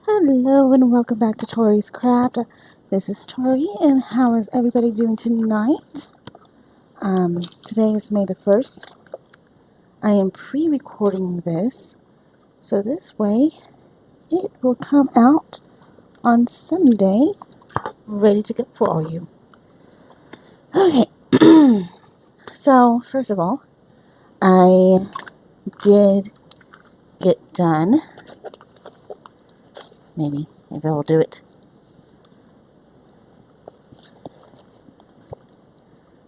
Hello and welcome back to Tori's Craft. This is Tori, and how is everybody doing tonight? Today is May the 1st. I am pre-recording this, so this way it will come out on Sunday, ready to go for all you. Okay, so first of all, I did get done. Maybe I'll do it.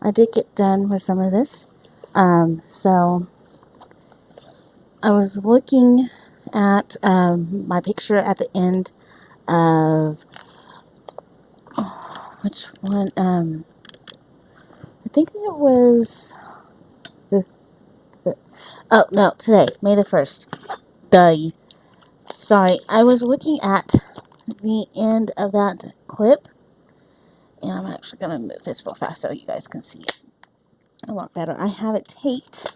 I did get done with some of this. So I was looking at my picture at the end of which one? I think it was the, oh no, today, May the 1st. Sorry, I was looking at the end of that clip, and I'm actually gonna move this real fast so you guys can see it a lot better. I have it taped.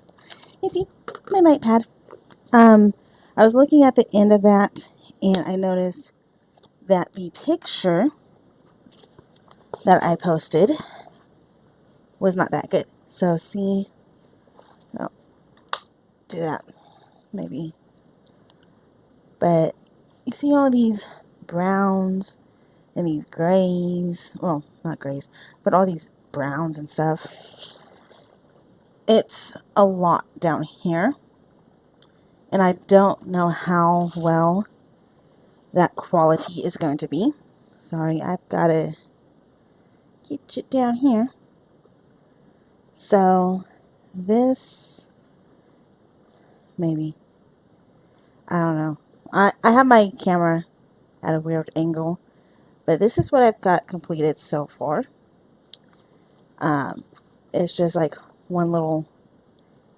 You see my light pad. I was looking at the end of that, and I noticed that the picture that I posted was not that good. So see, I'll do that maybe. But you see all these browns and these grays. Well, not grays, but all these browns and stuff. It's a lot down here. And I don't know how well that quality is going to be. Sorry, I've got to get it down here. So this, maybe, I don't know. I have my camera at a weird angle, but this is what I've got completed so far. It's just like one little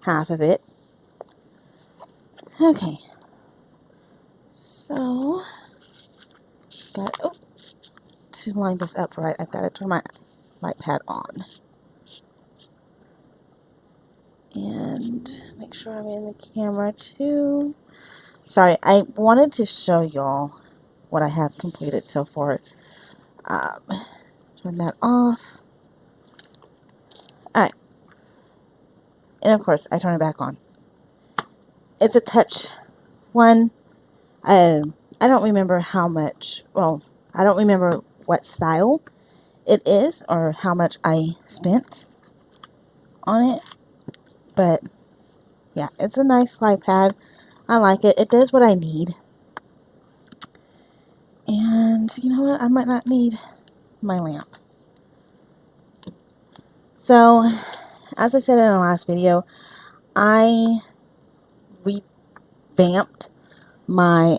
half of it. Okay, so to line this up right, I've got to turn my light pad on and make sure I'm in the camera too. Sorry, I wanted to show y'all what I have completed so far. Turn that off. Alright. And of course, I turn it back on. It's a touch one. I don't remember how much, well, I don't remember what style it is or how much I spent on it. But, yeah, it's a nice light pad. I like it. It does what I need. And, you know what? I might not need my lamp. So, as I said in the last video, I revamped my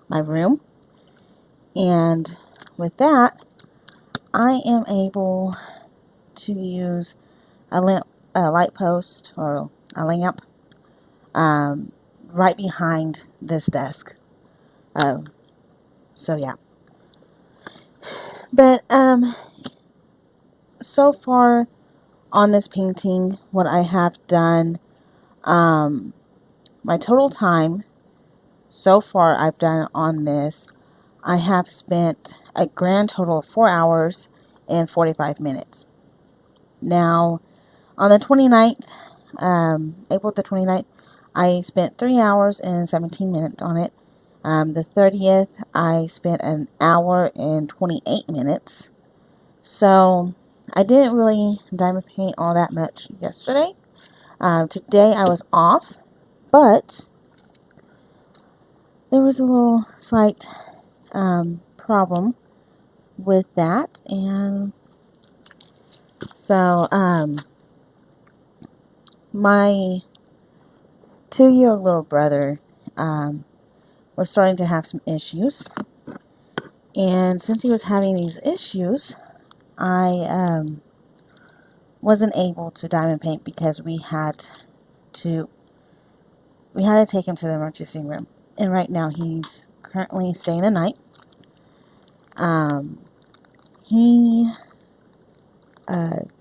my room, and with that I am able to use a light post or a lamp right behind this desk. So yeah, but so far on this painting, what I have done, my total time so far I've done on this, I have spent a grand total of 4 hours and 45 minutes. Now, on the 29th, April the 29th, I spent 3 hours and 17 minutes on it. The 30th, I spent an hour and 28 minutes. So, I didn't really diamond paint all that much yesterday. Today, I was off, but there was a little slight problem with that, and so my 2-year-old little brother was starting to have some issues, and since he was having these issues, I wasn't able to diamond paint because we had to take him to the emergency room, and right now he's currently staying the night. He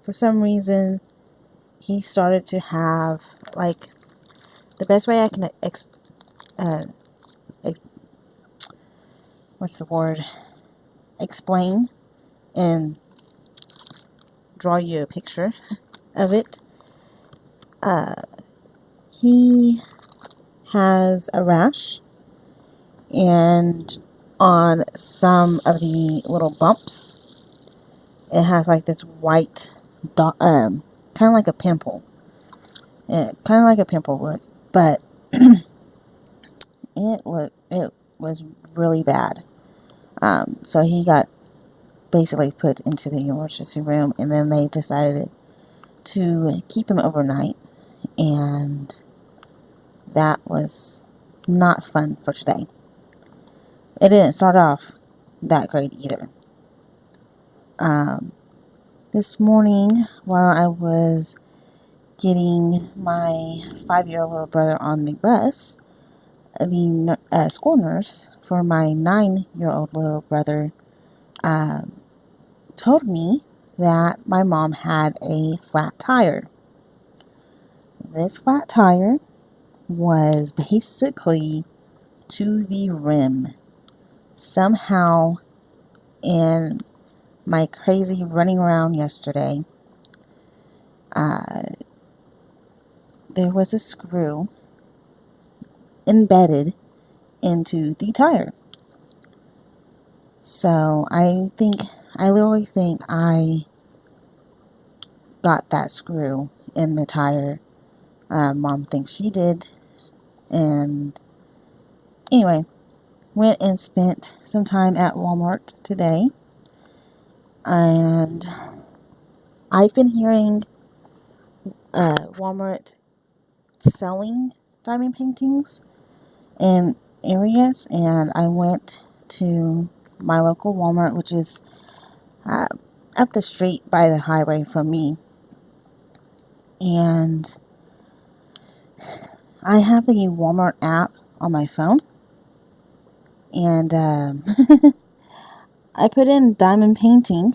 for some reason he started to have, like, the best way I can what's the word, explain and draw you a picture of it. He has a rash, and on some of the little bumps, it has like this white dot, kind of like a pimple. Kind of like a pimple look, but it was really bad. So he got basically put into the emergency room, and then they decided to keep him overnight, and that was not fun for today. It didn't start off that great either. This morning, while I was getting my 5-year-old little brother on the bus, the school nurse for my 9-year-old little brother told me that my mom had a flat tire. This flat tire was basically to the rim. Somehow, in my crazy running around yesterday, there was a screw embedded into the tire. So I literally think I got that screw in the tire. Mom thinks she did. And anyway, went and spent some time at Walmart today. And I've been hearing Walmart selling diamond paintings in areas, and I went to my local Walmart, which is up the street by the highway from me, and I have the Walmart app on my phone, and I put in diamond painting,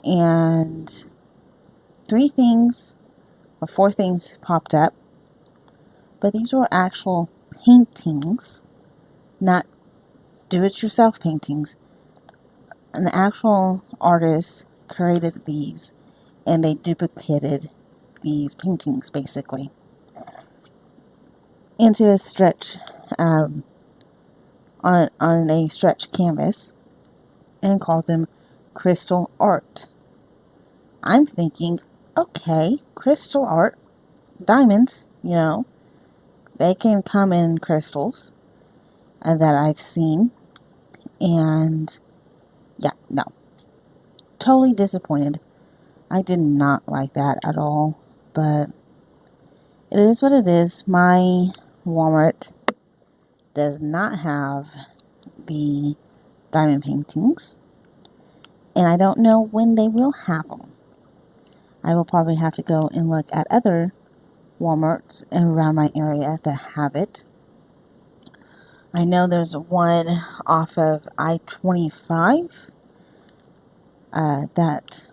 and 4 things popped up, but these were actual paintings, not do-it-yourself paintings. An actual artist created these, and they duplicated these paintings basically into a stretch on a stretch canvas, and called them crystal art. I'm thinking, okay, crystal art, diamonds, they can come in crystals that I've seen, and yeah, no, totally disappointed. I did not like that at all, but it is what it is. My Walmart does not have the diamond paintings, and I don't know when they will have them. I will probably have to go and look at other Walmarts around my area that have it. I know there's one off of I-25 that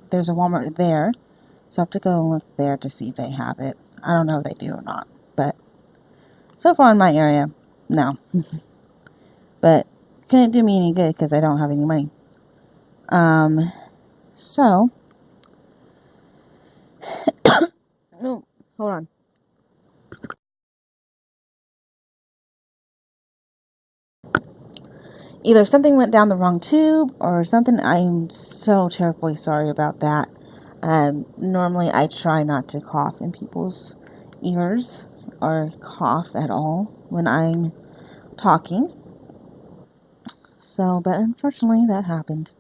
there's a Walmart there, so I have to go and look there to see if they have it. I don't know if they do or not, but so far in my area, no. But couldn't do me any good because I don't have any money. So no, hold on. Either something went down the wrong tube or something. I'm so terribly sorry about that. Normally I try not to cough in people's ears or cough at all when I'm talking. So, but unfortunately that happened.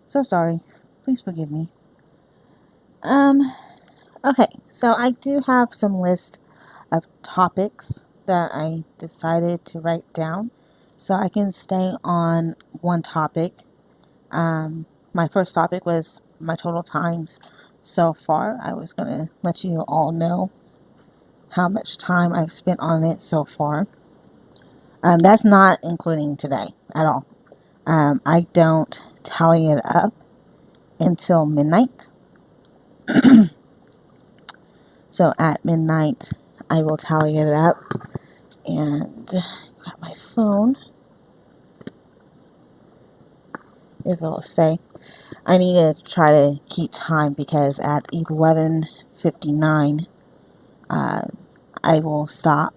So sorry. Please forgive me. Okay, so I do have some list of topics that I decided to write down so I can stay on one topic. My first topic was my total times so far. I was going to let you all know how much time I've spent on it so far. That's not including today at all. I don't tally it up until midnight. So at midnight, I will tally it up and grab at my phone. If it'll stay. I need to try to keep time because at 11:59 I will stop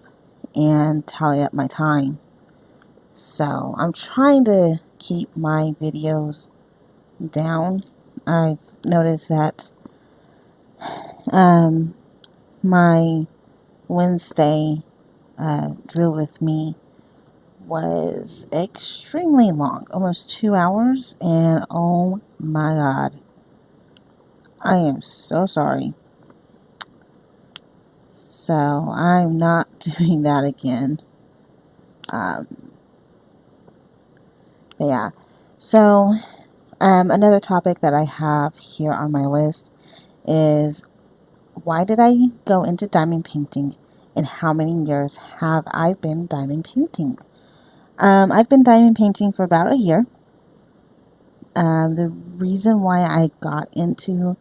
and tally up my time. So I'm trying to keep my videos down. I've noticed that my Wednesday drill with me was extremely long, almost 2 hours, and oh my god, I am so sorry. So I'm not doing that again. But yeah, so another topic that I have here on my list is, why did I go into diamond painting, and how many years have I been diamond painting? I've been diamond painting for about a year. The reason why I got into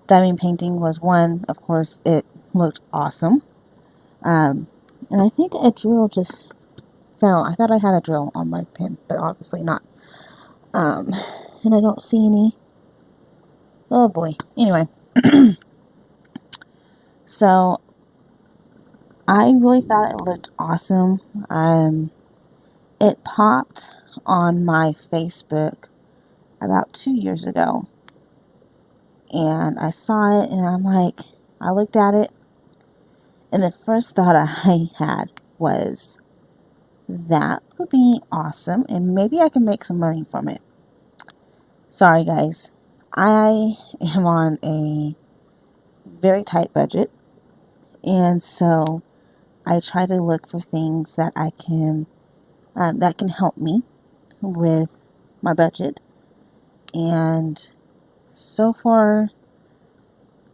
diamond painting was, one, of course, it looked awesome. And I think a drill just fell. I thought I had a drill on my pin, but obviously not. And I don't see any. Oh boy. Anyway. So I really thought it looked awesome. It popped on my Facebook about 2 years ago. And I saw it and I'm like, I looked at it, and the first thought I had was, that would be awesome and maybe I can make some money from it. Sorry guys, I am on a very tight budget, and so I try to look for things that I can that can help me with my budget. And so far,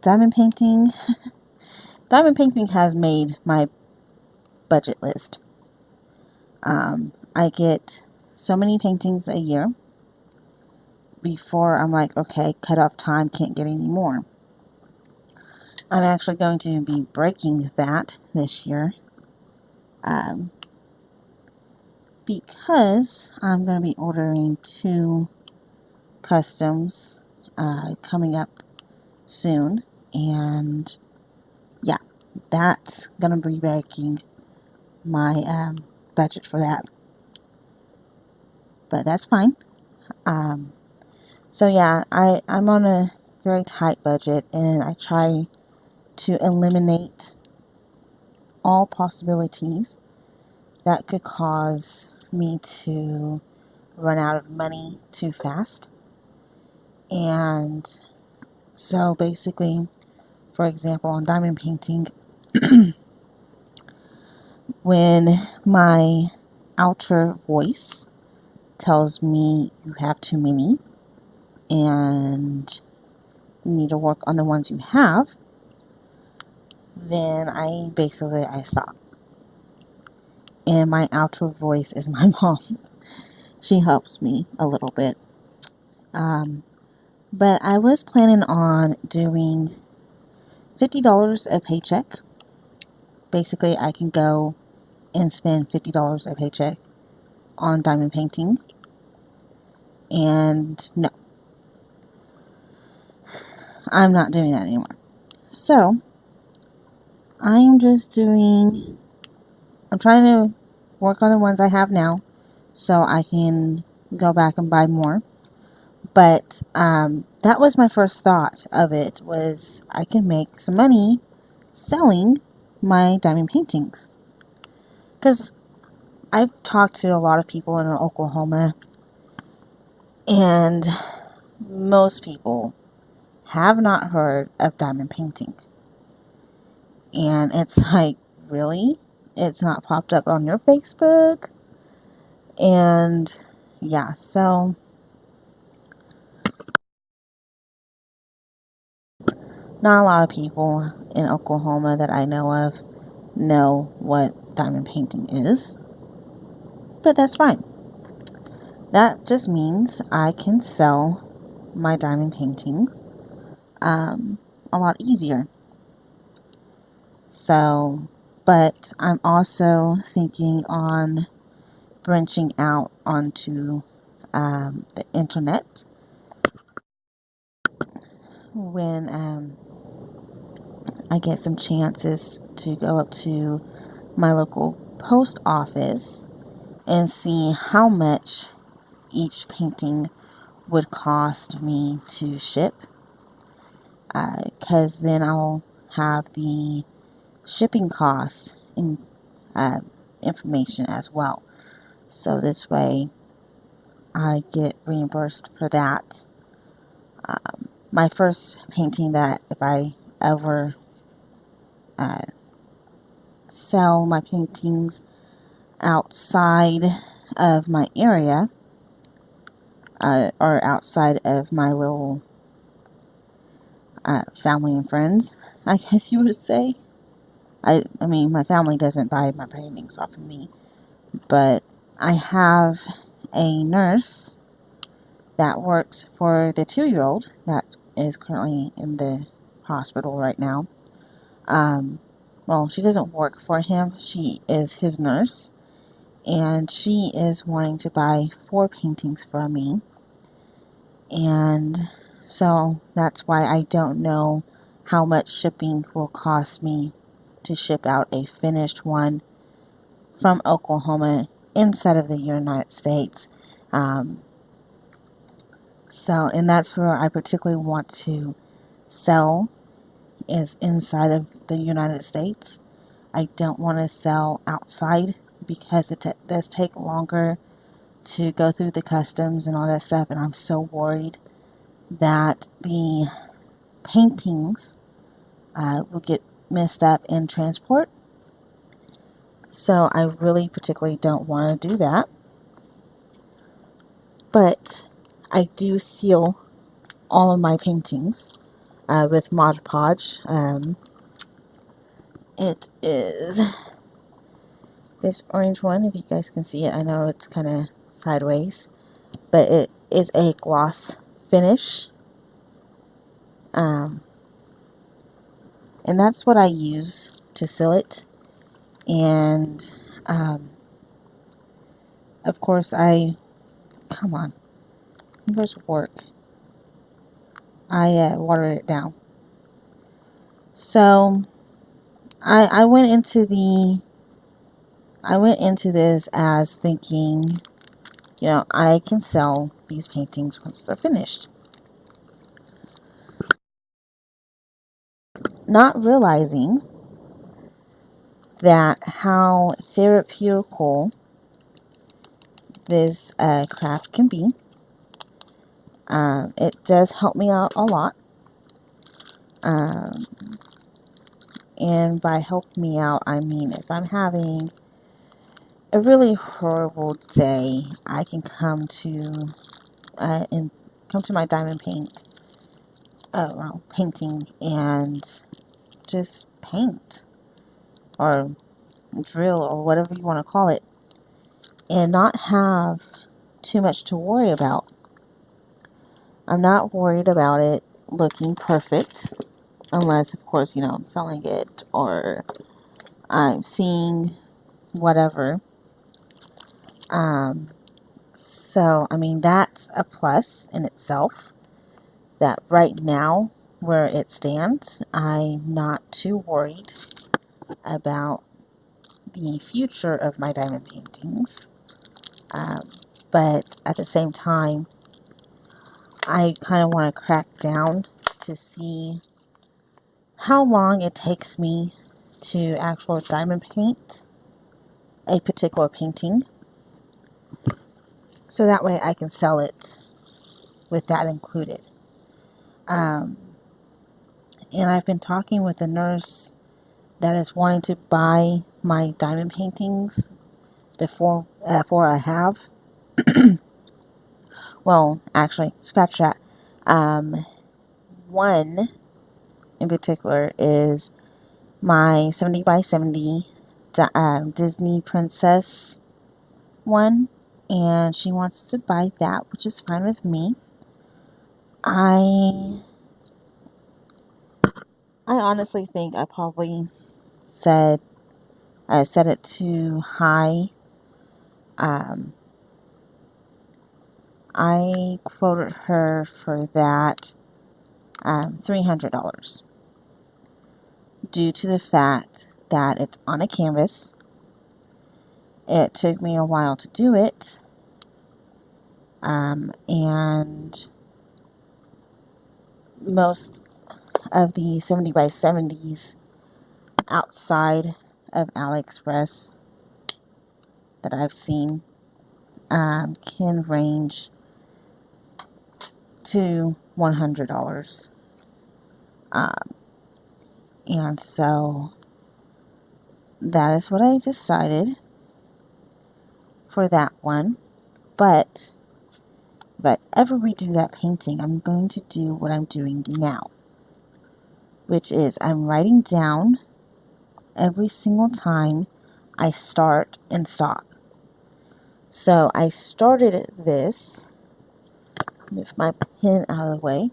diamond painting diamond painting has made my budget list. I get so many paintings a year before I'm like, okay, cut off time, can't get any more. I'm actually going to be breaking that this year, because I'm going to be ordering 2 customs coming up soon, and yeah, that's going to be breaking my budget for that, but that's fine. So yeah, I'm on a very tight budget, and I try to eliminate all possibilities that could cause me to run out of money too fast. And so basically, for example, on diamond painting, when my outer voice tells me you have too many and you need to work on the ones you have, then I stop. And my outer voice is my mom. She helps me a little bit. But I was planning on doing $50 a paycheck. Basically, I can go and spend $50 a paycheck on diamond painting. And no, I'm not doing that anymore. So, I'm trying to work on the ones I have now so I can go back and buy more. But that was my first thought of it, was I can make some money selling my diamond paintings. Because I've talked to a lot of people in Oklahoma, and most people have not heard of diamond painting. And it's like, really? It's not popped up on your Facebook? And yeah, so not a lot of people in Oklahoma that I know of know what diamond painting is. But that's fine. That just means I can sell my diamond paintings a lot easier. So, but I'm also thinking on branching out onto the internet when I get some chances to go up to my local post office and see how much each painting would cost me to ship, because then I'll have the shipping cost in, information as well. So this way I get reimbursed for that. My first painting that if I ever sell my paintings outside of my area, or outside of my little family and friends, I guess you would say. I mean, my family doesn't buy my paintings off of me, but I have a nurse that works for the 2-year-old that is currently in the hospital right now. Well, she doesn't work for him. She is his nurse, and she is wanting to buy 4 paintings for me. And so that's why I don't know how much shipping will cost me to ship out a finished one from Oklahoma inside of the United States. And that's where I particularly want to sell, is inside of the United States. I don't want to sell outside because it does take longer to go through the customs and all that stuff, and I'm so worried that the paintings will get messed up in transport. So I really particularly don't want to do that. But I do seal all of my paintings with Mod Podge. It is this orange one, if you guys can see it. I know it's kind of sideways, but it is a gloss finish. And that's what I use to seal it. And of course come on, where's work? I watered it down. So I went into this as thinking, I can sell these paintings once they're finished. Not realizing that how therapeutical this craft can be. It does help me out a lot. And by help me out, I mean if I'm having a really horrible day, I can come to my diamond painting and just paint or drill or whatever you want to call it, and not have too much to worry about. I'm not worried about it looking perfect, unless of course I'm selling it or I'm seeing whatever. So I mean, that's a plus in itself, that right now where it stands, I'm not too worried about the future of my diamond paintings. But at the same time, I kind of want to crack down to see how long it takes me to actually diamond paint a particular painting, so that way I can sell it with that included. And I've been talking with a nurse that is wanting to buy my diamond paintings before I have. Well, actually, scratch that. One in particular is my 70 by 70 Disney princess one, and she wants to buy that, which is fine with me. I honestly think I probably set it too high I quoted her for that $300 due to the fact that it's on a canvas. It took me a while to do it, and most of the 70 by 70s outside of AliExpress that I've seen can range to $100. And so that is what I decided for that one. But if I ever redo that painting, I'm going to do what I'm doing now, which is I'm writing down every single time I start and stop. So I started this, move my pen out of the way,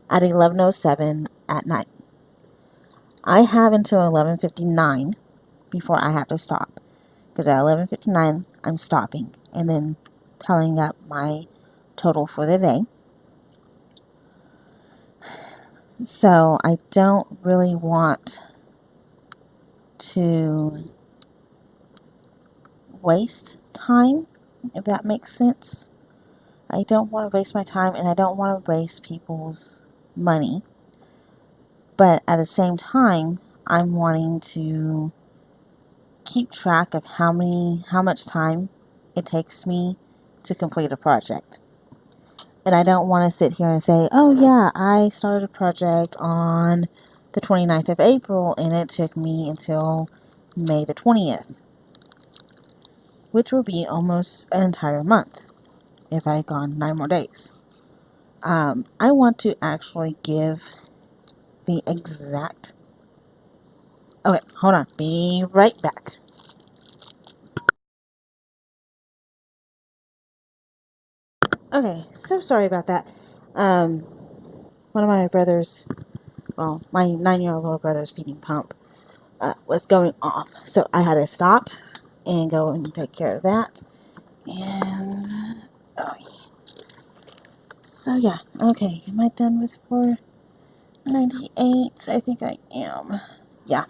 at 11:07 at night. I have until 11:59 before I have to stop, because at 11:59 I'm stopping and then tallying up my total for the day. So I don't really want to waste time, if that makes sense. I don't want to waste my time, and I don't want to waste people's money. But at the same time, I'm wanting to keep track of how much time it takes me to complete a project. And I don't want to sit here and say, oh yeah, I started a project on the 29th of April and it took me until May the 20th, which will be almost an entire month if I had gone 9 more days. I want to actually give the exact... Okay, hold on. Be right back. Okay, so sorry about that. One of my brothers, well, my 9-year-old little brother's feeding pump was going off. So I had to stop and go and take care of that. And, oh, so yeah. Okay, am I done with 498? I think I am. Yeah.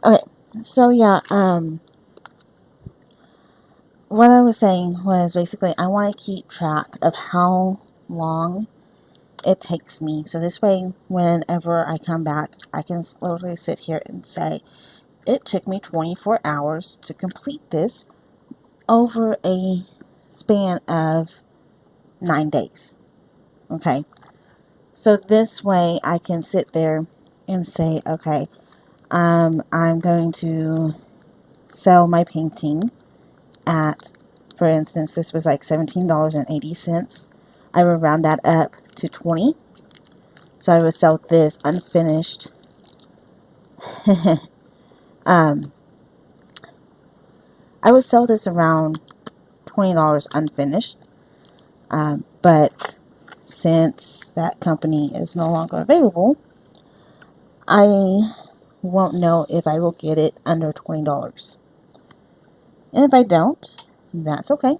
Okay, so yeah, what I was saying was basically I want to keep track of how long it takes me. So this way, whenever I come back, I can literally sit here and say, it took me 24 hours to complete this over a span of 9 days. Okay. So this way I can sit there and say, okay, I'm going to sell my painting at, for instance, this was like $17.80. I would round that up to 20. So I would sell this unfinished. I would sell this around $20 unfinished. But since that company is no longer available, I won't know if I will get it under $20. And if I don't, that's okay,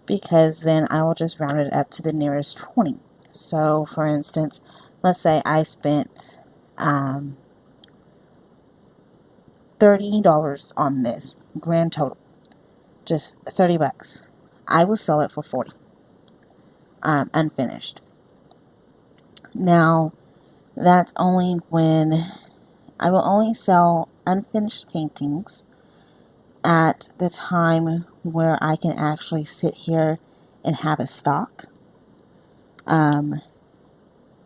because then I will just round it up to the nearest 20. So, for instance, let's say I spent $30 on this, grand total, just 30 bucks. I will sell it for 40, unfinished. Now, that's only when I will only sell unfinished paintings at the time where I can actually sit here and have a stock, and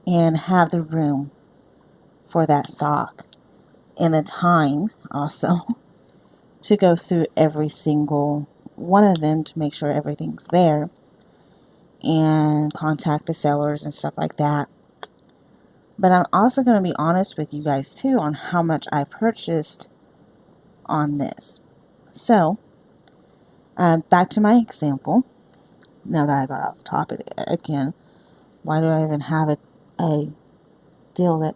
have the room for that stock, and the time also to go through every single one of them to make sure everything's there and contact the sellers and stuff like that. But I'm also going to be honest with you guys too on how much I purchased on this. So, back to my example. Now that I got off topic again, why do I even have a deal that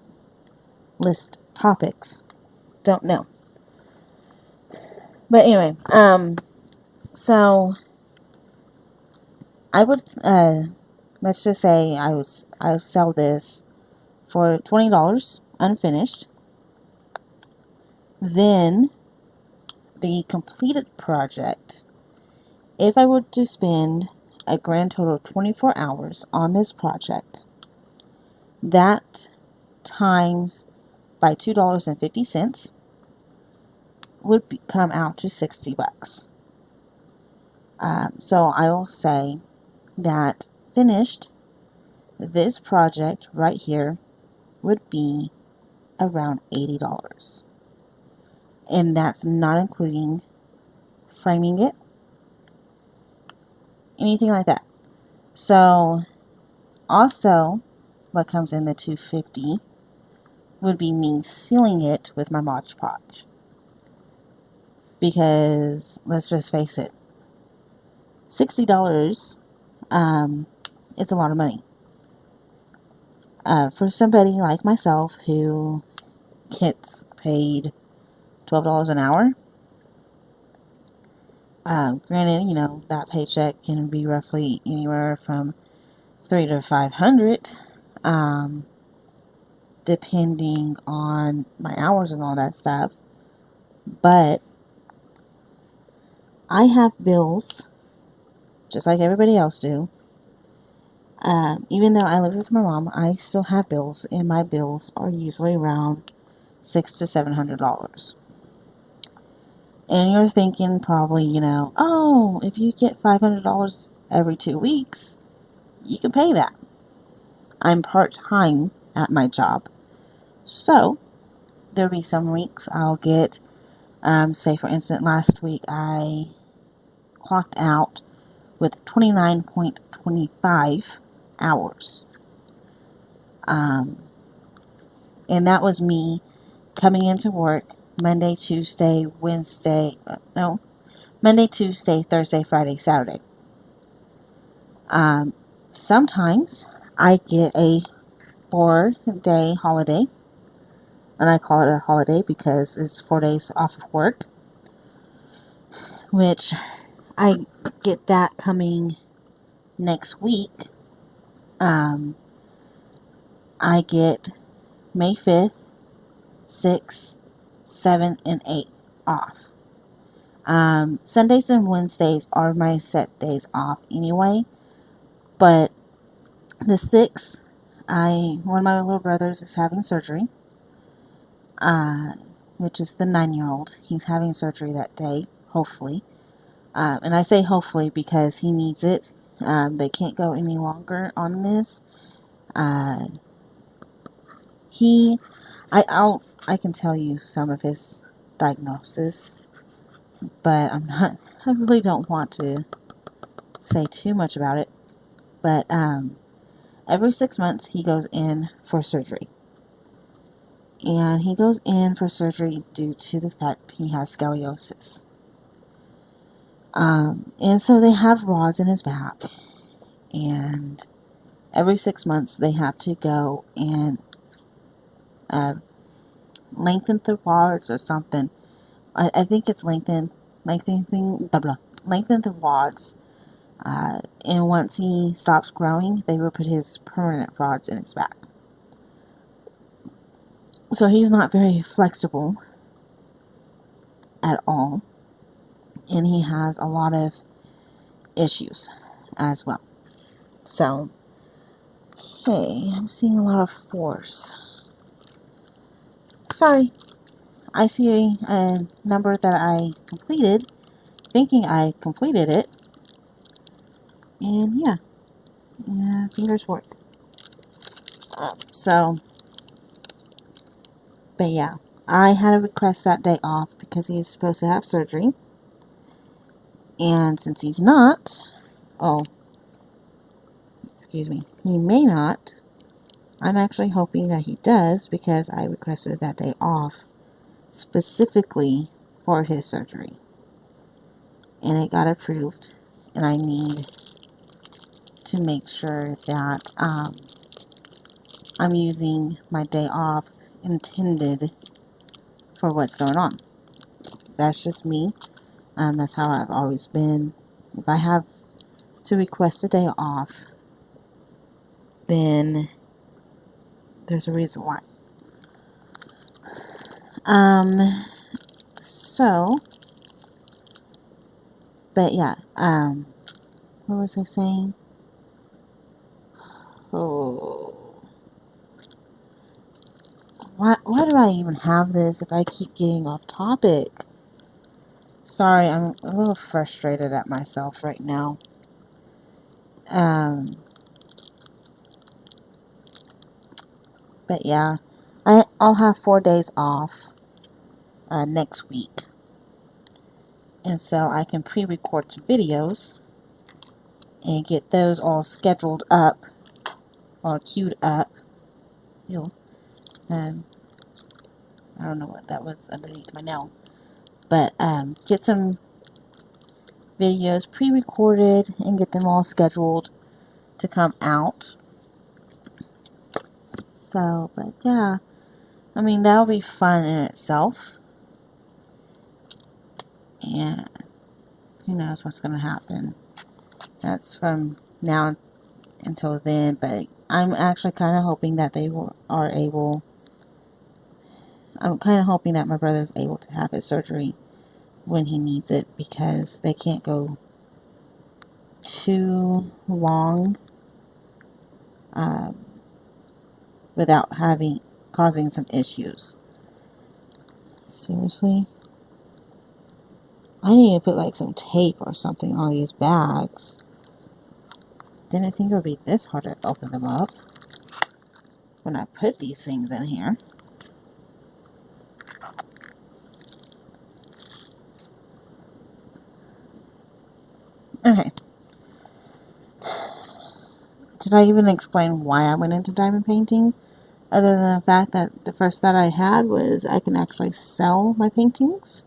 lists topics? Don't know. But anyway, so I would, let's just say I would sell this for $20 unfinished. Then the completed project, if I were to spend a grand total of 24 hours on this project, that times by $2.50 would come out to $60. So I will say that finished, this project right here would be around $80. And that's not including framing it, anything like that. So also what comes in the $250 would be me sealing it with my Mod Podge. Because let's just face it, $60, it's a lot of money. For somebody like myself who gets paid $12 an hour, granted, you know, that paycheck can be roughly anywhere from $300 to $500, depending on my hours and all that stuff. But I have bills, just like everybody else do. Even though I live with my mom, I still have bills, and my bills are usually around $600 to $700. And you're thinking probably, you know, oh, if you get $500 every 2 weeks, you can pay that. I'm part-time at my job, so there'll be some weeks I'll get, say for instance, last week I clocked out with 29.25 hours. And that was me coming into work Monday, Tuesday, Wednesday, Monday, Tuesday, Thursday, Friday, Saturday. Sometimes I get a 4-day holiday, and I call it a holiday because it's 4 days off of work, which I get that coming next week. I get May 5th, 6th, 7th, and 8th off. Sundays and Wednesdays are my set days off anyway, but the 6th, one of my little brothers is having surgery, which is the 9-year-old. He's having surgery that day, hopefully. And I say hopefully because he needs it. They can't go any longer on this. I can tell you some of his diagnosis, but I really don't want to say too much about it. But every 6 months he goes in for surgery. And he goes in for surgery due to the fact he has scoliosis. And so they have rods in his back. And every 6 months they have to go and lengthen the rods or something. I think it's lengthen the rods. And once he stops growing, they will put his permanent rods in his back. So he's not very flexible at all. And he has a lot of issues as well. So, okay, I'm seeing a lot of 4s. Sorry, I see a number that I completed, thinking I completed it. And yeah, fingers work. But yeah, I had to request that day off because he's supposed to have surgery. And since he's not, he may not. I'm actually hoping that he does because I requested that day off specifically for his surgery. And it got approved. And I need to make sure that I'm using my day off intended for what's going on. That's just me. That's how I've always been. If I have to request a day off, then there's a reason why. So, but yeah, what was I saying? Oh, why do I even have this if I keep getting off topic? Sorry, I'm a little frustrated at myself right now. But yeah, I'll have 4 days off next week. And so I can pre-record some videos and get those all scheduled up or queued up. Ew. I don't know what that was underneath my nail. But get some videos pre-recorded and get them all scheduled to come out. So, but yeah, I mean, that'll be fun in itself. And who knows what's going to happen. That's from now until then. But I'm actually kind of hoping that I'm kind of hoping that my brother's able to have his surgery when he needs it, because they can't go too long without causing some issues. Seriously? I need to put like some tape or something on these bags. Didn't think it would be this hard to open them up when I put these things in here. Okay. Did I even explain why I went into diamond painting? Other than the fact that the first thought I had was I can actually sell my paintings.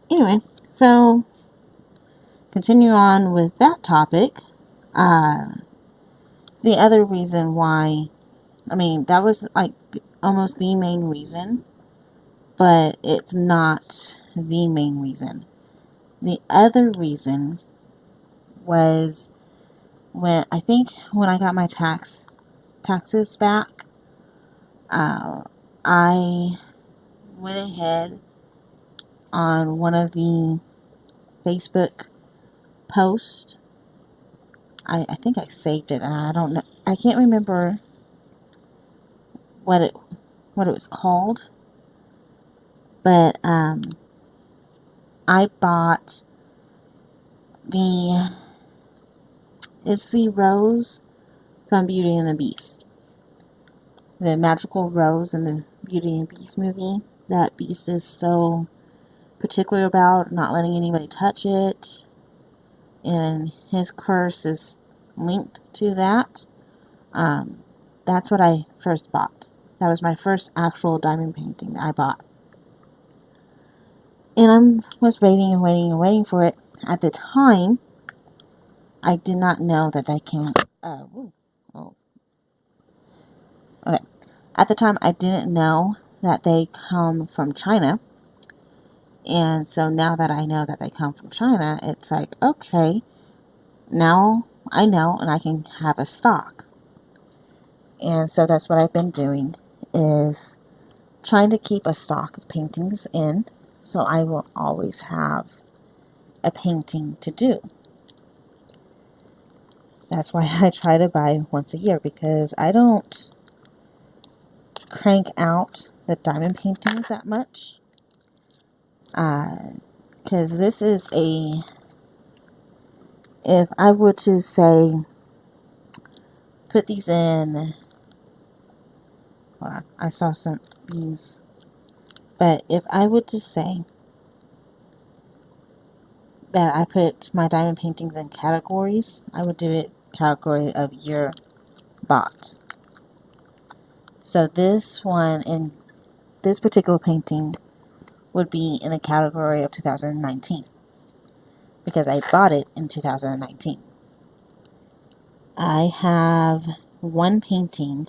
Anyway, so continue on with that topic. The other reason why, I mean, that was like almost the main reason, but it's not the main reason. The other reason was when I got my taxes back, I went ahead on one of the Facebook posts. I think I saved it. I don't know. I can't remember what it was called. But I bought it's the rose from Beauty and the Beast. The magical rose in the Beauty and the Beast movie. That Beast is so particular about not letting anybody touch it. And his curse is linked to that. That's what I first bought. That was my first actual diamond painting that I bought. And I was waiting and waiting and waiting for it. At the time, I did not know that they can... Okay. At the time, I didn't know that they come from China. And so now that I know that they come from China, it's like, okay, now I know and I can have a stock. And so that's what I've been doing, is trying to keep a stock of paintings in, so I will always have a painting to do. That's why I try to buy once a year, because I don't crank out the diamond paintings that much. Because this is if I were to say, put these in, hold on, I saw these, but if I were to say that I put my diamond paintings in categories, I would do it category of year bought. So this one, in this particular painting, would be in the category of 2019, because I bought it in 2019. I have one painting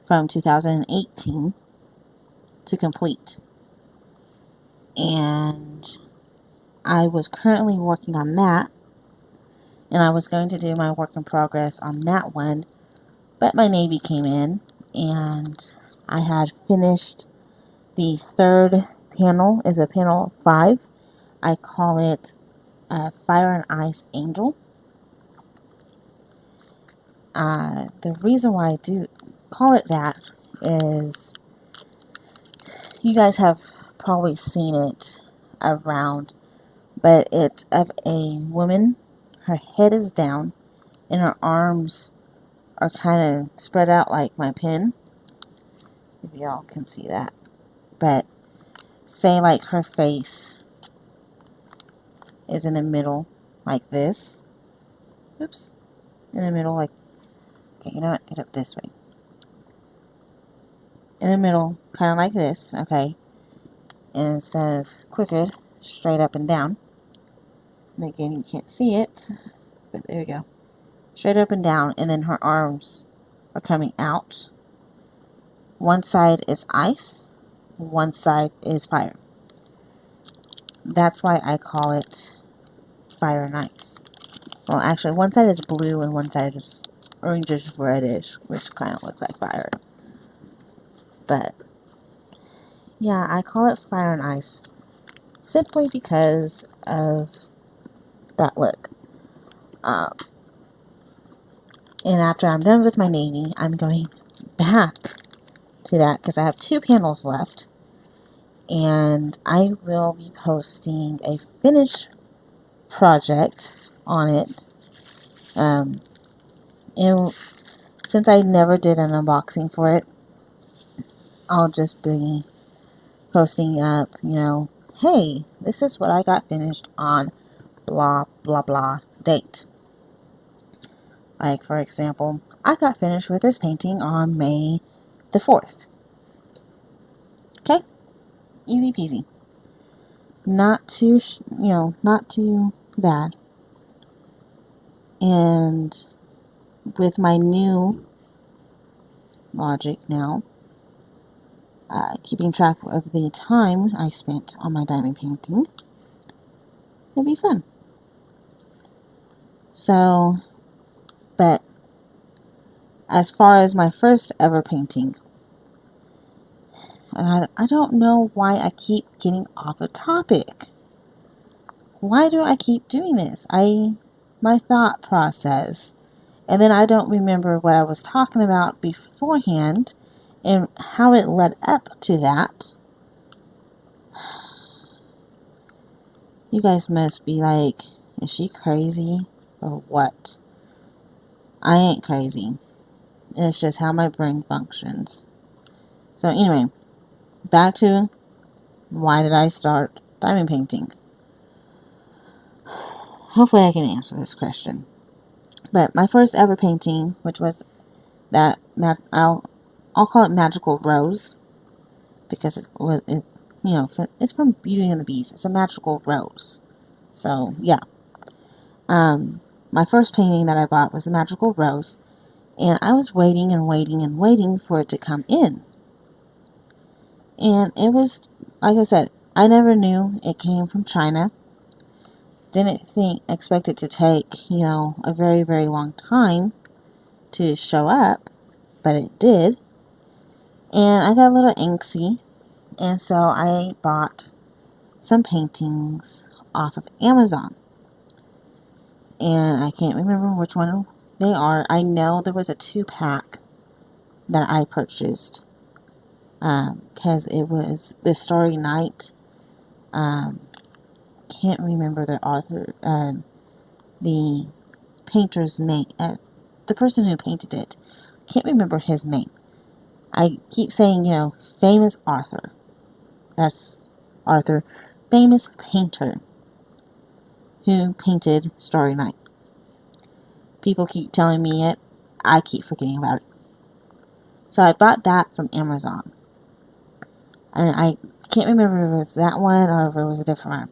from 2018 to complete, and I was currently working on that, and I was going to do my work in progress on that one, but my Navy came in, and I had finished the third panel. Is a panel 5. I call it Fire and Ice Angel. The reason why I do call it that is you guys have probably seen it around, but it's of a woman. Her head is down and her arms are kind of spread out like my pen, if y'all can see that. But say like her face is in the middle like this. Oops. In the middle like, okay, you know what, get up this way. In the middle, kind of like this, okay? And instead of crooked, straight up and down. And again, you can't see it, but there we go. Straight up and down, and then her arms are coming out. One side is ice, one side is fire. That's why I call it Fire and Ice. Well, actually, one side is blue and one side is orangish reddish, which kind of looks like fire. But yeah, I call it Fire and Ice simply because of that look. And after I'm done with my Navy, I'm going back to that because I have 2 panels left. And I will be posting a finished project on it. And since I never did an unboxing for it, I'll just be posting up, you know, hey, this is what I got finished on blah, blah, blah date. Like, for example, I got finished with this painting on May the 4th. Okay? Easy peasy. Not too, not too bad. And with my new logic now, keeping track of the time I spent on my diamond painting, it'll be fun. So, but as far as my first ever painting, and I don't know why I keep getting off a topic. Why do I keep doing this? My thought process, and then I don't remember what I was talking about beforehand and how it led up to that. You guys must be like, is she crazy or what? I ain't crazy. It's just how my brain functions. So anyway, back to why did I start diamond painting? Hopefully I can answer this question. But my first ever painting, which was that, I'll call it Magical Rose, because it's from Beauty and the Beast. It's a magical rose. So yeah. My first painting that I bought was the Magical Rose, and I was waiting and waiting and waiting for it to come in. And it was, like I said, I never knew it came from China. Didn't expect it to take, a very, very long time to show up, but it did. And I got a little angsty, and so I bought some paintings off of Amazon. And I can't remember which one they are. I know there was a 2-pack that I purchased, because it was the Starry Night. Can't remember the author, the painter's name, the person who painted it. Can't remember his name. I keep saying, famous author. That's Arthur, famous painter who painted Starry Night. People keep telling me it. I keep forgetting about it. So I bought that from Amazon. And I can't remember if it was that one or if it was a different one.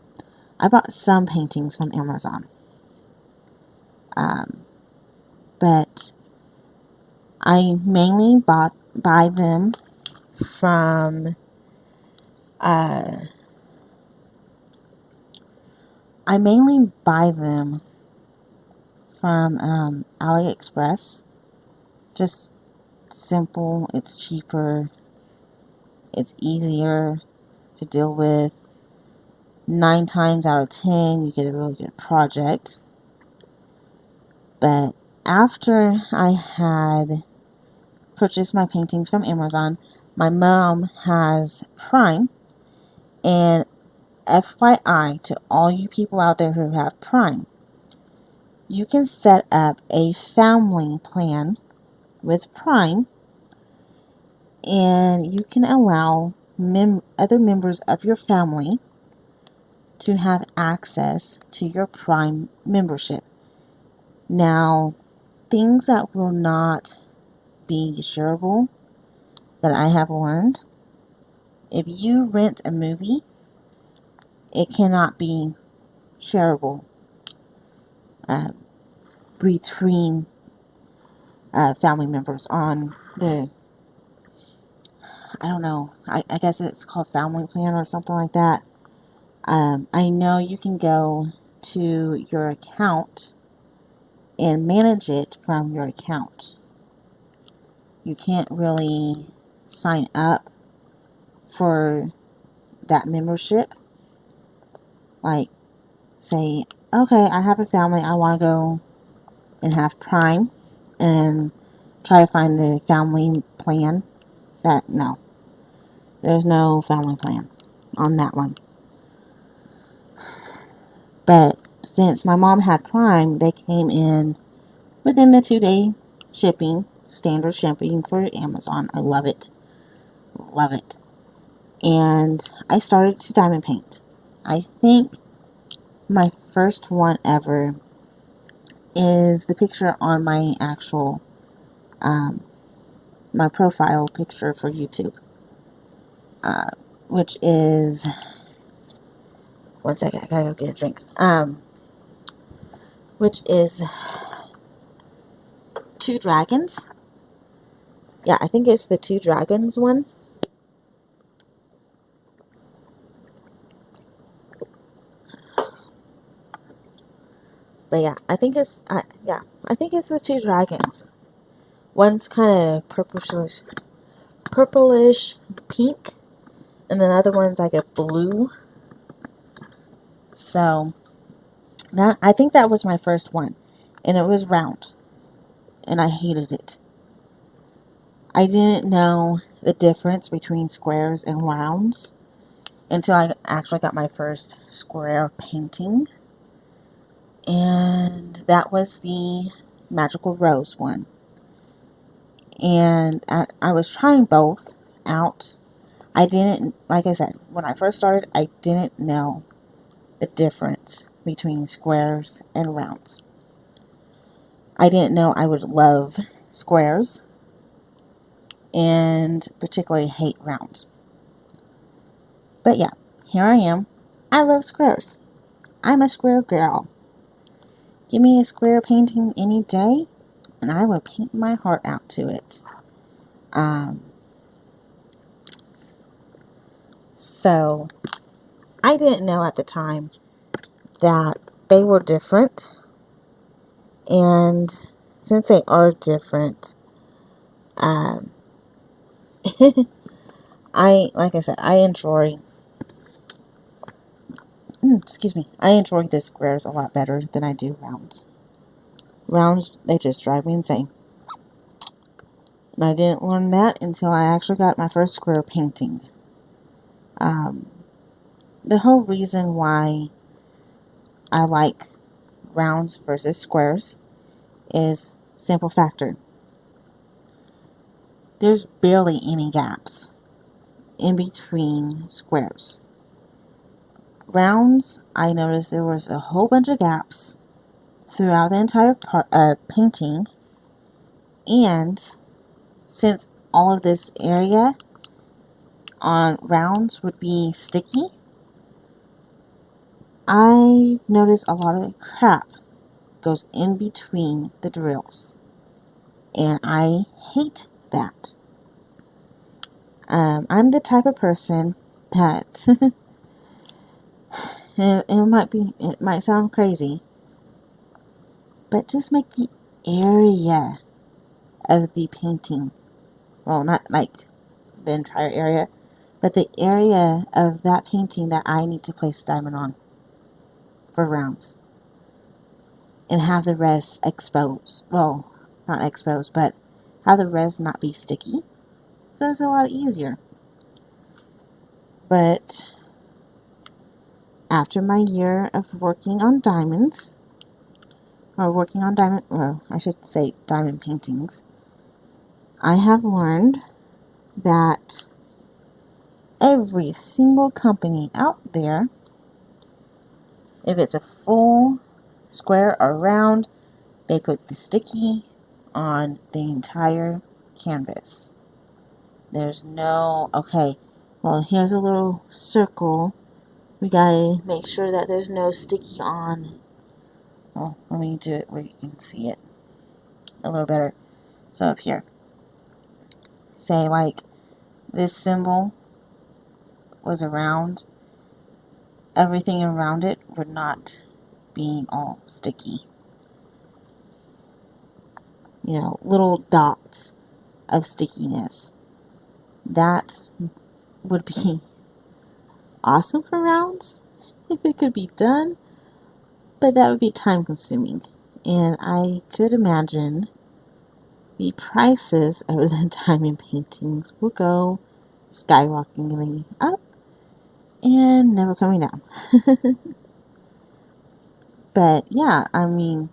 I bought some paintings from Amazon. But I mainly buy them from I mainly buy them from AliExpress. Just simple, it's cheaper, it's easier to deal with. 9 times out of 10, you get a really good project. But after I had purchased my paintings from Amazon, my mom has Prime, and FYI to all you people out there who have Prime, you can set up a family plan with Prime, and you can allow other members of your family to have access to your Prime membership. Now, things that will not be shareable that I have learned, if you rent a movie, it cannot be shareable between family members on the, I don't know, I guess it's called family plan or something like that. I know you can go to your account and manage it from your account. You can't really sign up for that membership. Like, say, okay, I have a family, I want to go and have Prime and try to find the family plan. No, there's no family plan on that one. But since my mom had Prime, they came in within the 2-day shipping, standard shipping for Amazon. I love it. Love it. And I started to diamond paint. I think my first one ever is the picture on my actual, my profile picture for YouTube. Which is, one second, I gotta go get a drink. Which is 2 dragons. Yeah, I think it's the 2 dragons one. But yeah, I think it's the 2 dragons. One's kind of purplish pink, and then the other one's like a blue. So that, I think that was my first one, and it was round, and I hated it. I didn't know the difference between squares and rounds until I actually got my first square painting, and that was the Magical Rose one. And I was trying both out. I didn't, like I said, when I first started, I didn't know the difference between squares and rounds. I didn't know I would love squares and particularly hate rounds. But yeah, here I am. I love squares. I'm a square girl. Give me a square painting any day, and I will paint my heart out to it. So, I didn't know at the time that they were different. And since they are different, like I said, I enjoy the squares a lot better than I do rounds. Rounds, they just drive me insane. And I didn't learn that until I actually got my first square painting. The whole reason why I like rounds versus squares is simple factor. There's barely any gaps in between squares. Rounds, I noticed there was a whole bunch of gaps throughout the entire painting, and since all of this area on rounds would be sticky, I've noticed a lot of crap goes in between the drills, and I hate that. I'm the type of person that and it might sound crazy, but just make the area of the painting, well, not like the entire area, but the area of that painting that I need to place the diamond on for rounds, and have the rest exposed. Well, not exposed, but have the rest not be sticky. So it's a lot easier. But after my year of working on diamonds, or working on diamond, well, I should say diamond paintings, I have learned that every single company out there, if it's a full square or round, they put the sticky on the entire canvas. There's no, okay, well, here's a little circle. We gotta make sure that there's no sticky on. Well, let me do it where you can see it a little better. So up here, say like this symbol was around, everything around it would not be all sticky. You know, little dots of stickiness. That would be awesome for rounds if it could be done, but that would be time consuming. And I could imagine the prices of the diamond paintings will go skyrocketing up and never coming down. But yeah, I mean,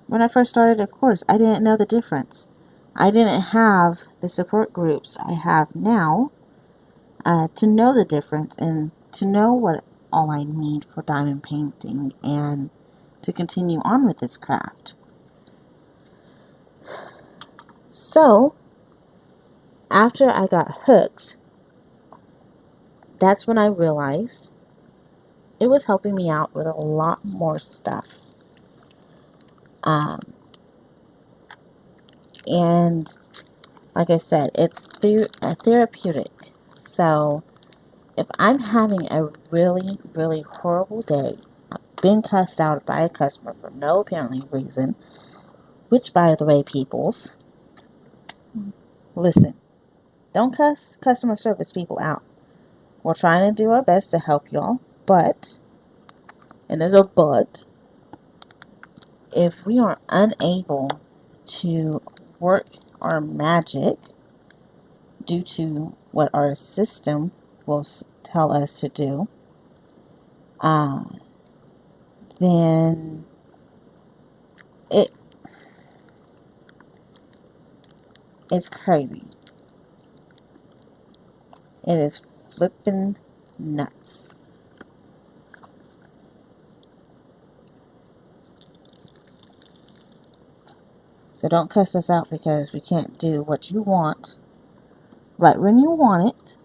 when I first started, of course, I didn't know the difference. I didn't have the support groups I have now to know the difference and to know what all I need for diamond painting and to continue on with this craft. So, after I got hooked, that's when I realized it was helping me out with a lot more stuff. And like I said, it's therapeutic. So if I'm having a really, really horrible day, I've been cussed out by a customer for no apparently reason, which, by the way, peoples, listen, don't cuss customer service people out. We're trying to do our best to help y'all, but, and there's a but, if we are unable to work our magic due to what our system will tell us to do, then it's crazy. It is flippin' nuts. So don't cuss us out because we can't do what you want right when you want it.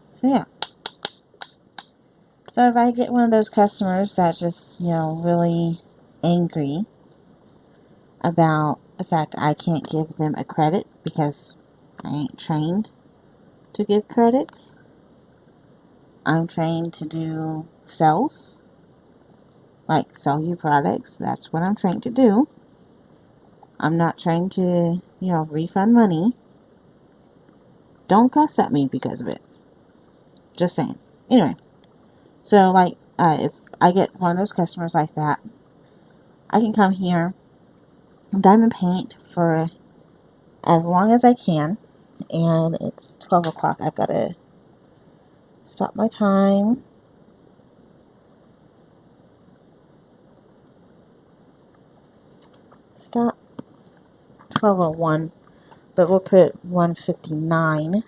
So yeah. So if I get one of those customers that's just, really angry about the fact I can't give them a credit because I ain't trained to give credits. I'm trained to do sales, like sell you products. That's what I'm trained to do. I'm not trained to, refund money. Don't cuss at me because of it. Just saying. Anyway, so like, if I get one of those customers like that, I can come here, diamond paint for as long as I can, and it's 12 o'clock. I've got to stop my time. Stop. 12:01, but we'll put 1:59.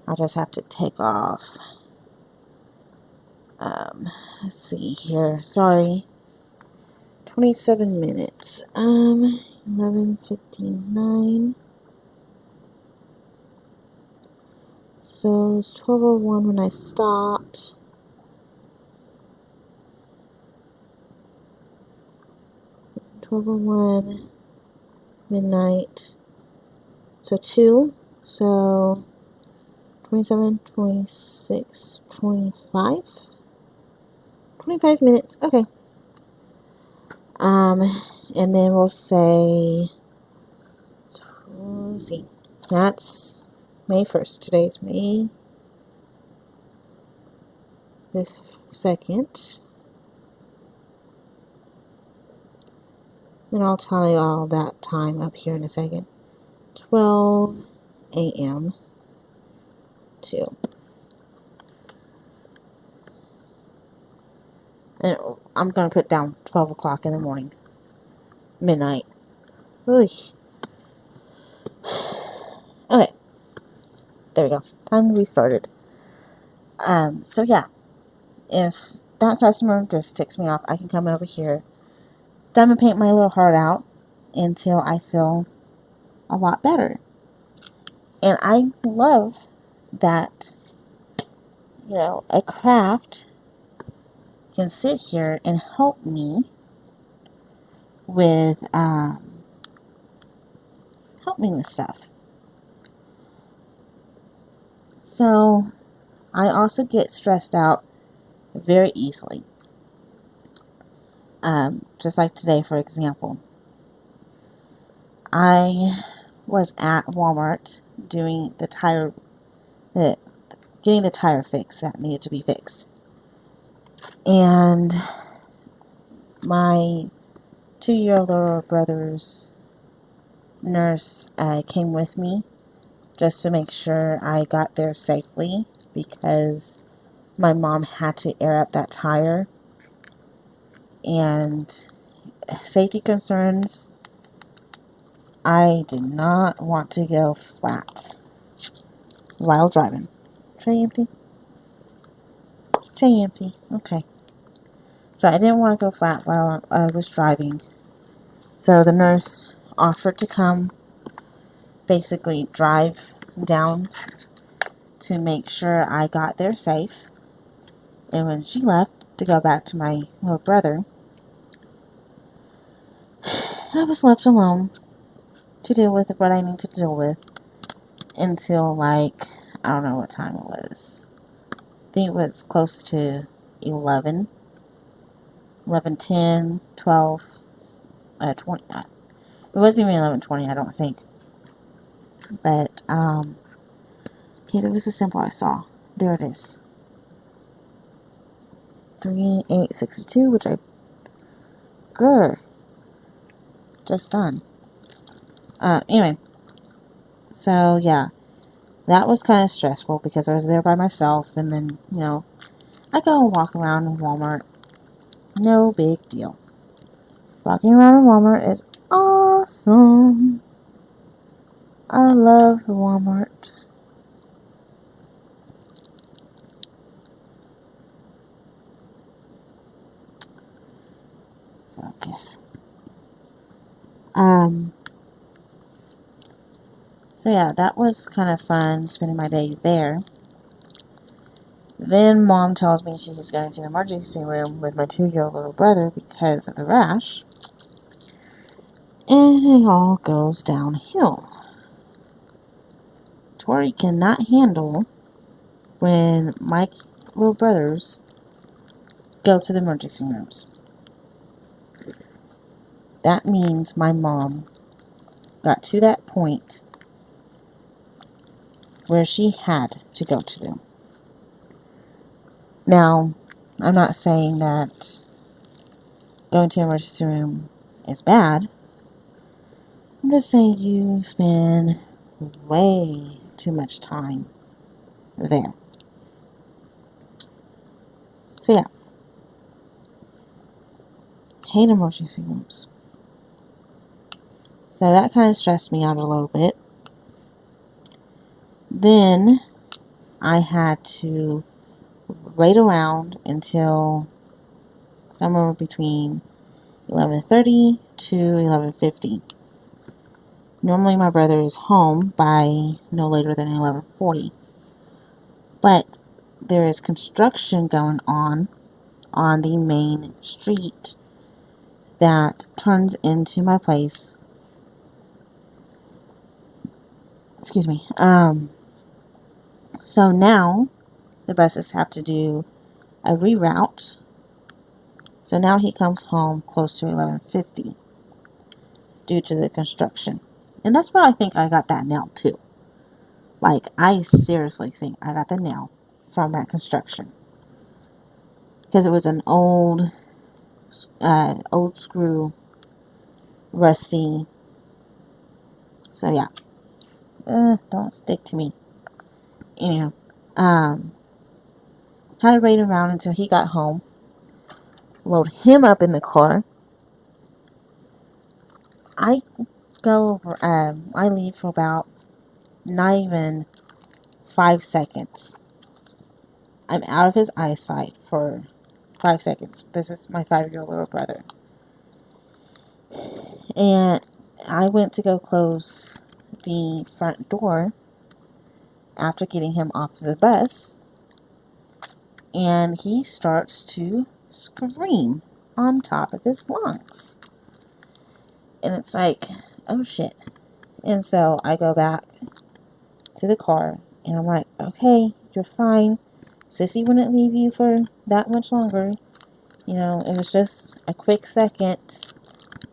I'll just have to take off. Let's see here. Sorry. 27 minutes. 11:59. So it's 12:01 when I stopped. 12:01 midnight. So 2. So 27, 26, 25. 25 minutes. Okay. And then we'll say, let's see, that's May 1st. Today's May the 2nd. And I'll tell you all that time up here in a second. 12 a.m. to. And I'm going to put down 12 o'clock in the morning. Midnight. Oy. Okay. There we go. Time restarted. So yeah. If that customer just ticks me off, I can come over here, diamond paint my little heart out until I feel a lot better. And I love that, you know, a craft can sit here and help me with stuff. So I also get stressed out very easily. Just like today, for example, I was at Walmart doing getting the tire fix that needed to be fixed. And my 2-year-old little brother's nurse came with me just to make sure I got there safely, because my mom had to air up that tire. And safety concerns, I did not want to go flat while driving. Tray empty? Tray empty. Okay. So I didn't want to go flat while I was driving. So the nurse offered to come basically drive down to make sure I got there safe. And when she left to go back to my little brother, I was left alone to deal with what I need to deal with until, like, I don't know what time it was. I think it was close to 11, 10, 12, 20. It wasn't even 11:20, I don't think. But, okay, there was a symbol I saw. There it is. 3862, which I just done. Anyway, so yeah, that was kind of stressful because I was there by myself, and then, you know, I go and walk around in Walmart. No big deal. Walking around in Walmart is awesome. I love the Walmart. Focus. So yeah, that was kind of fun, spending my day there. Then Mom tells me she's going to the emergency room with my 2-year-old little brother because of the rash. And it all goes downhill. Tori cannot handle when my little brothers go to the emergency rooms. That means my mom got to that point where she had to go to them. Now, I'm not saying that going to an emergency room is bad. I'm just saying you spend way too much time there. So yeah. Hate emergency rooms. So that kind of stressed me out a little bit. Then I had to wait around until somewhere between 11:30 to 11:50. Normally my brother is home by no later than 11:40. But there is construction going on the main street that turns into my place. Excuse me. So now the buses have to do a reroute. So now he comes home close to 11:50 due to the construction. And that's where I think I got that nail too. Like, I seriously think I got the nail from that construction. Because it was an old screw, rusty. So yeah. Don't stick to me. Anyhow, had to wait around until he got home. Load him up in the car. I I leave for about not even 5 seconds. I'm out of his eyesight for 5 seconds. This is my 5-year-old little brother. And I went to go close the front door after getting him off the bus. And he starts to scream on top of his lungs. And it's like, oh shit. And so I go back to the car and I'm like, okay, you're fine. Sissy wouldn't leave you for that much longer. You know, it was just a quick second.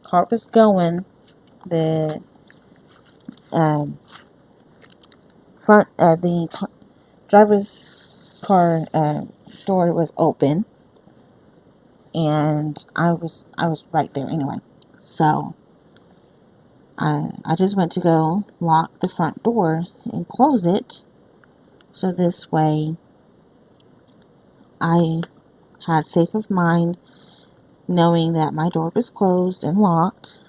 Car was going. The driver's car door was open, and I was right there anyway. So I just went to go lock the front door and close it, so this way I had safe of mind knowing that my door was closed and locked.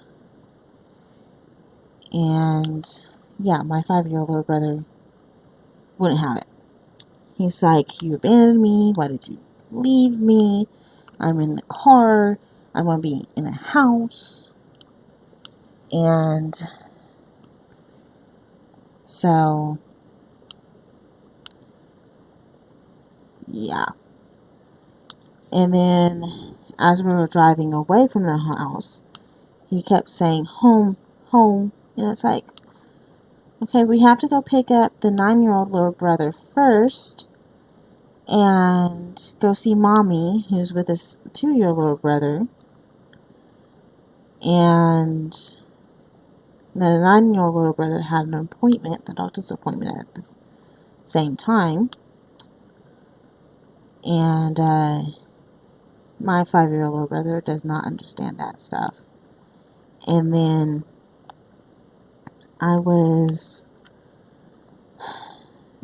And yeah, my 5-year-old little brother wouldn't have it. He's like, you abandoned me. Why did you leave me? I'm in the car. I want to be in a house. And so, yeah. And then as we were driving away from the house, he kept saying, home, home. And it's like, okay, we have to go pick up the 9-year-old little brother first and go see mommy, who's with his 2-year little brother. And the 9-year-old little brother had an appointment, the doctor's appointment, at the same time. And my 5-year-old little brother does not understand that stuff. And then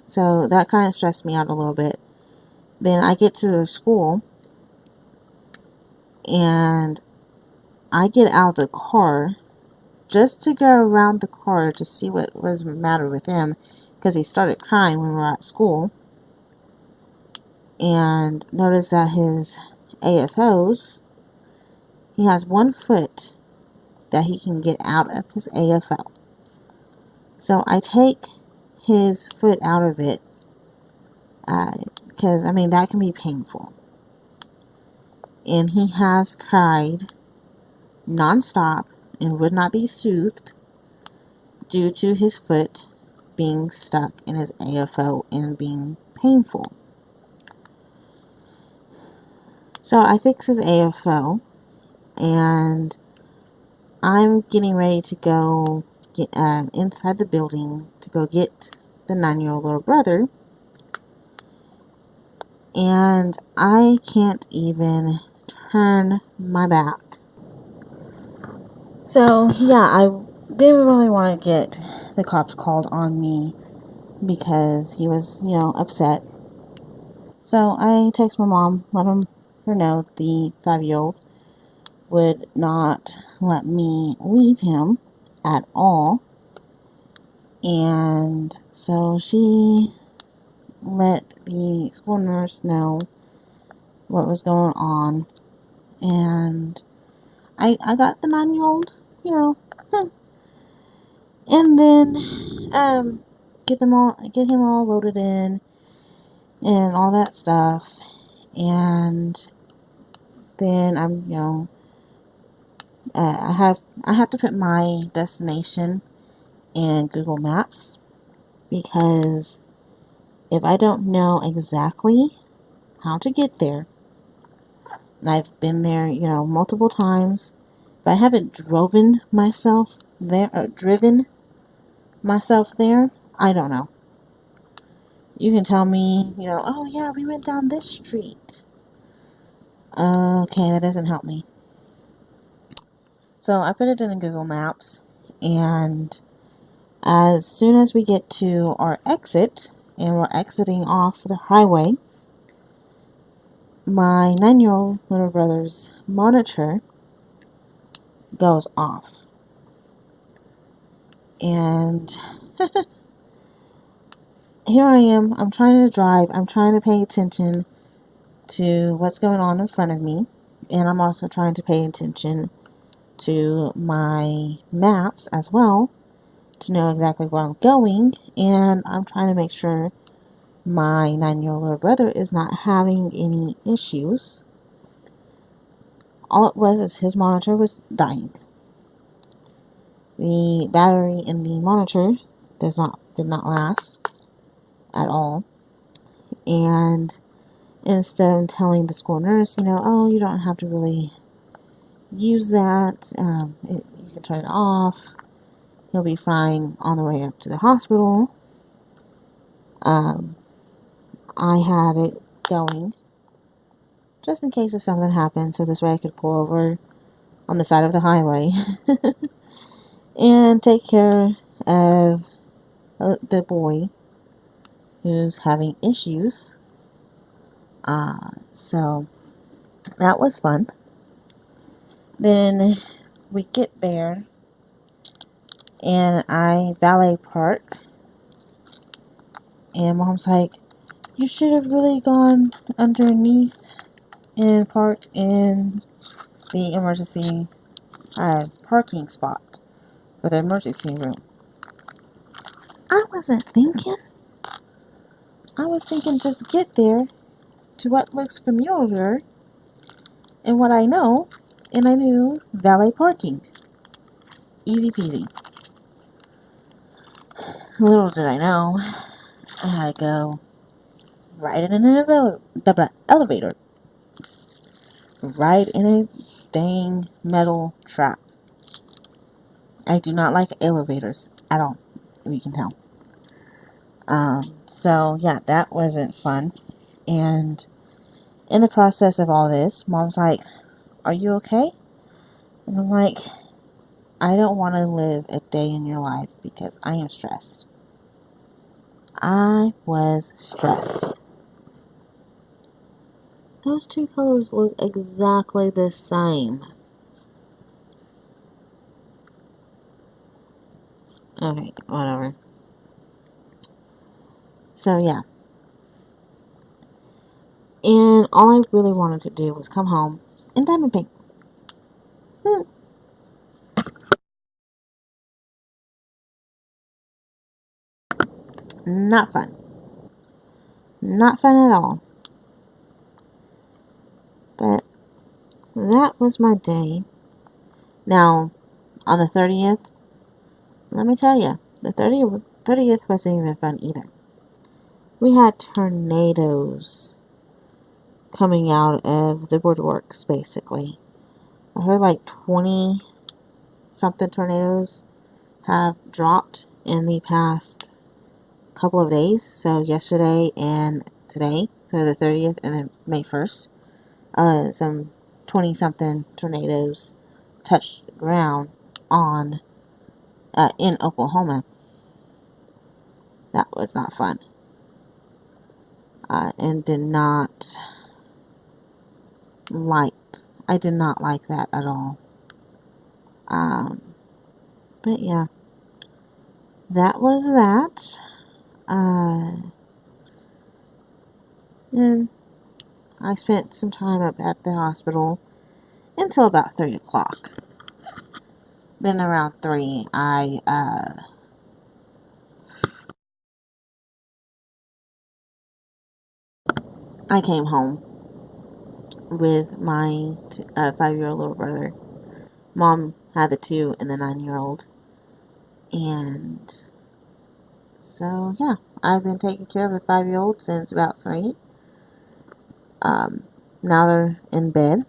so that kind of stressed me out a little bit. Then I get to the school, and I get out of the car just to go around the car to see what was the matter with him, because he started crying when we were at school. And notice that his AFOs, he has one foot that he can get out of his AFO. So I take his foot out of it, because, I mean, that can be painful. And he has cried nonstop and would not be soothed due to his foot being stuck in his AFO and being painful. So I fix his AFO, and I'm getting ready to go get inside the building to go get the 9-year-old little brother, and I can't even turn my back. So yeah, I didn't really want to get the cops called on me because he was, upset. So I text my mom, let her know the 5-year-old would not let me leave him at all. And so she let the school nurse know what was going on. And I got the 9-year-old, and then get him all loaded in and all that stuff. And then I have to put my destination in Google Maps, because if I don't know exactly how to get there, and I've been there, multiple times, if I haven't driven myself there, I don't know. You can tell me, oh yeah, we went down this street. Okay, that doesn't help me. So I put it in Google Maps, and as soon as we get to our exit, and we're exiting off the highway, my 9-year-old little brother's monitor goes off. And here I am, I'm trying to drive, I'm trying to pay attention to what's going on in front of me, and I'm also trying to pay attention to my maps as well to know exactly where I'm going, and I'm trying to make sure my 9-year-old little brother is not having any issues. All it was is his monitor was dying. The battery in the monitor did not last at all, and instead of telling the school nurse, oh, you don't have to really use that, you can turn it off, he'll be fine on the way up to the hospital. I had it going just in case if something happened, so this way I could pull over on the side of the highway and take care of the boy who's having issues. So that was fun. Then we get there, and I valet park, and Mom's like, you should have really gone underneath and parked in the emergency parking spot for the emergency room. I wasn't thinking. I was thinking just get there to what looks familiar and what I know, and I knew valet parking. Easy peasy. Little did I know, I had to go right in an elevator. Right in a dang metal trap. I do not like elevators at all, if you can tell. So yeah, that wasn't fun. And in the process of all this, Mom's like, are you okay? And I'm like, I don't want to live a day in your life because I am stressed. I was stressed. Those two colors look exactly the same. Okay, whatever. So yeah. And all I really wanted to do was come home and diamond paint. Not fun. Not fun at all. But that was my day. Now, on the 30th, let me tell you, the 30th wasn't even fun either. We had tornadoes coming out of the woodworks, basically. I heard like 20 something tornadoes have dropped in the past couple of days. So yesterday and today, so the 30th and then May 1st, some 20 something tornadoes touched the ground on in Oklahoma. That was not fun. And I did not like that at all. But yeah, that was that. And I spent some time up at the hospital until about 3 o'clock. Then around 3, I came home with my 5-year-old little brother. Mom had the 2 and the 9-year-old. And so, yeah, I've been taking care of the 5-year-old since about 3. Now they're in bed,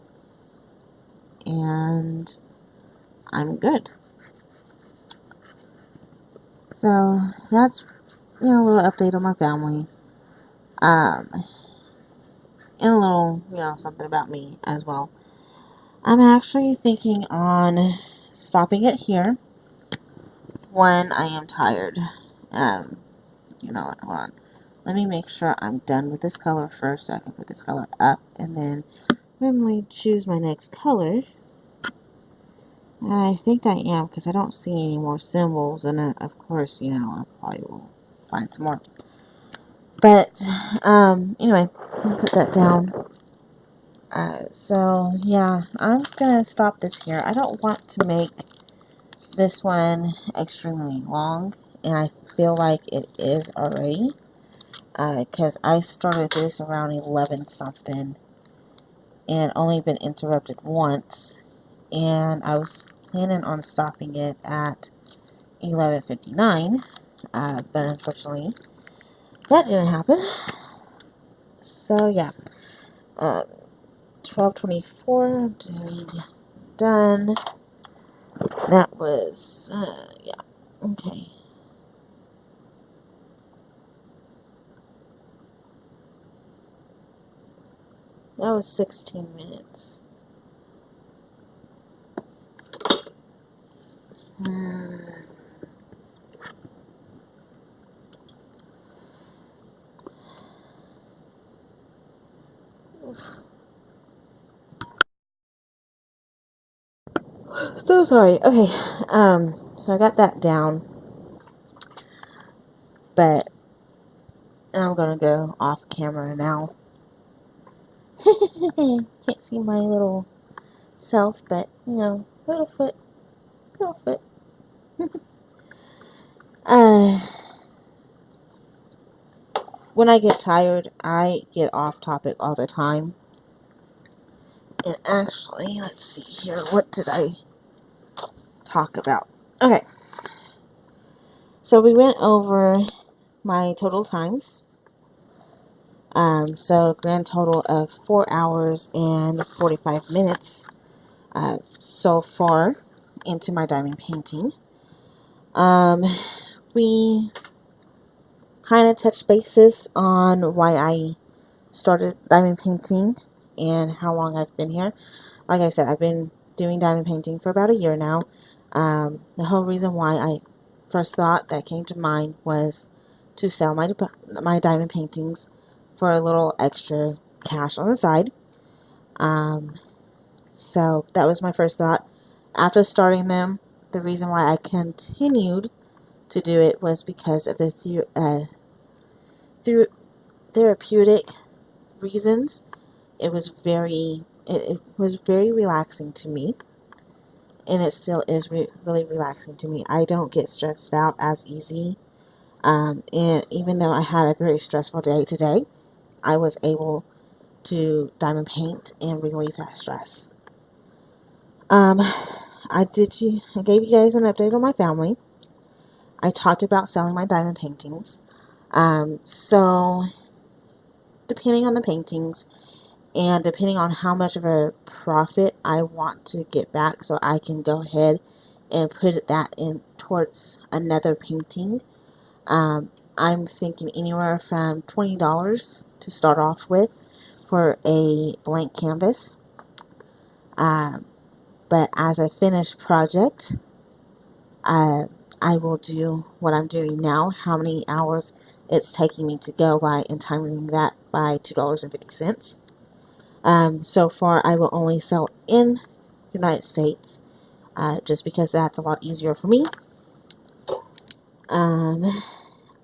and I'm good. So that's, a little update on my family. And a little, something about me as well. I'm actually thinking on stopping it here when I am tired. You know what, hold on. Let me make sure I'm done with this color first so I can put this color up, and then randomly choose my next color. And I think I am, because I don't see any more symbols, and of course, I probably will find some more. But, anyway, I'll put that down. So, yeah, I'm going to stop this here. I don't want to make this one extremely long, and I feel like it is already. Because I started this around 11 something, and only been interrupted once, and I was planning on stopping it at 11:59, but unfortunately that didn't happen. So yeah, 12:24. I'm doing done. That was yeah, okay. That was 16 minutes. So sorry. Okay, so I got that down, but I'm gonna go off camera now. Can't see my little self, but little foot, little foot. uh, when I get tired, I get off topic all the time. And actually, let's see here. What did I talk about? Okay. So we went over my total times. So grand total of 4 hours and 45 minutes so far into my diamond painting. We kind of touched bases on why I started diamond painting and how long I've been here. Like I said, I've been doing diamond painting for about a year now. The whole reason why I first thought that came to mind was to sell my diamond paintings for a little extra cash on the side. So that was my first thought. After starting them, the reason why I continued to do it was because of the therapeutic reasons. It was very relaxing to me, and it still is really relaxing to me. I don't get stressed out as easy, and even though I had a very stressful day today, I was able to diamond paint and relieve that stress. I gave you guys an update on my family. I talked about selling my diamond paintings. So depending on the paintings, and depending on how much of a profit I want to get back, so I can go ahead and put that in towards another painting, I'm thinking anywhere from $20 to start off with for a blank canvas. But as a finished project, I will do what I'm doing now, how many hours it's taking me to go by, and timing that by $2.50. So far, I will only sell in United States, just because that's a lot easier for me.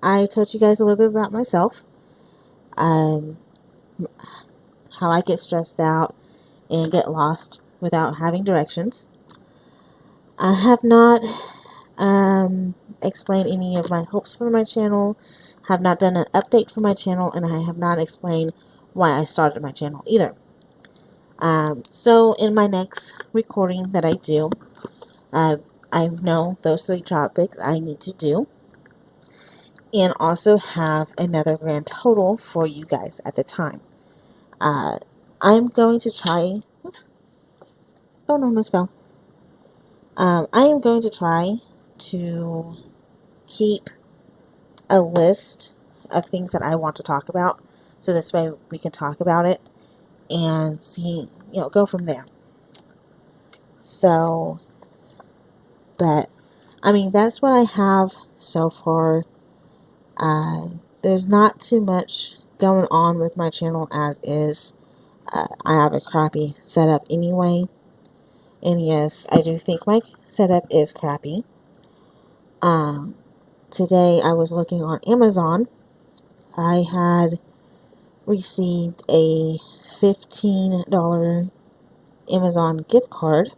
I told you guys a little bit about myself, how I get stressed out and get lost without having directions. I have not explained any of my hopes for my channel, have not done an update for my channel, and I have not explained why I started my channel either. So in my next recording that I do, I know those 3 topics I need to do, and also have another grand total for you guys at the time. I'm going to try. Oh no, almost fell. I am going to try to keep a list of things that I want to talk about, so this way we can talk about it and see, go from there. So, but I mean, that's what I have so far. There's not too much going on with my channel as is. I have a crappy setup anyway. And yes, I do think my setup is crappy. Today I was looking on Amazon. I had received a $15 Amazon gift card.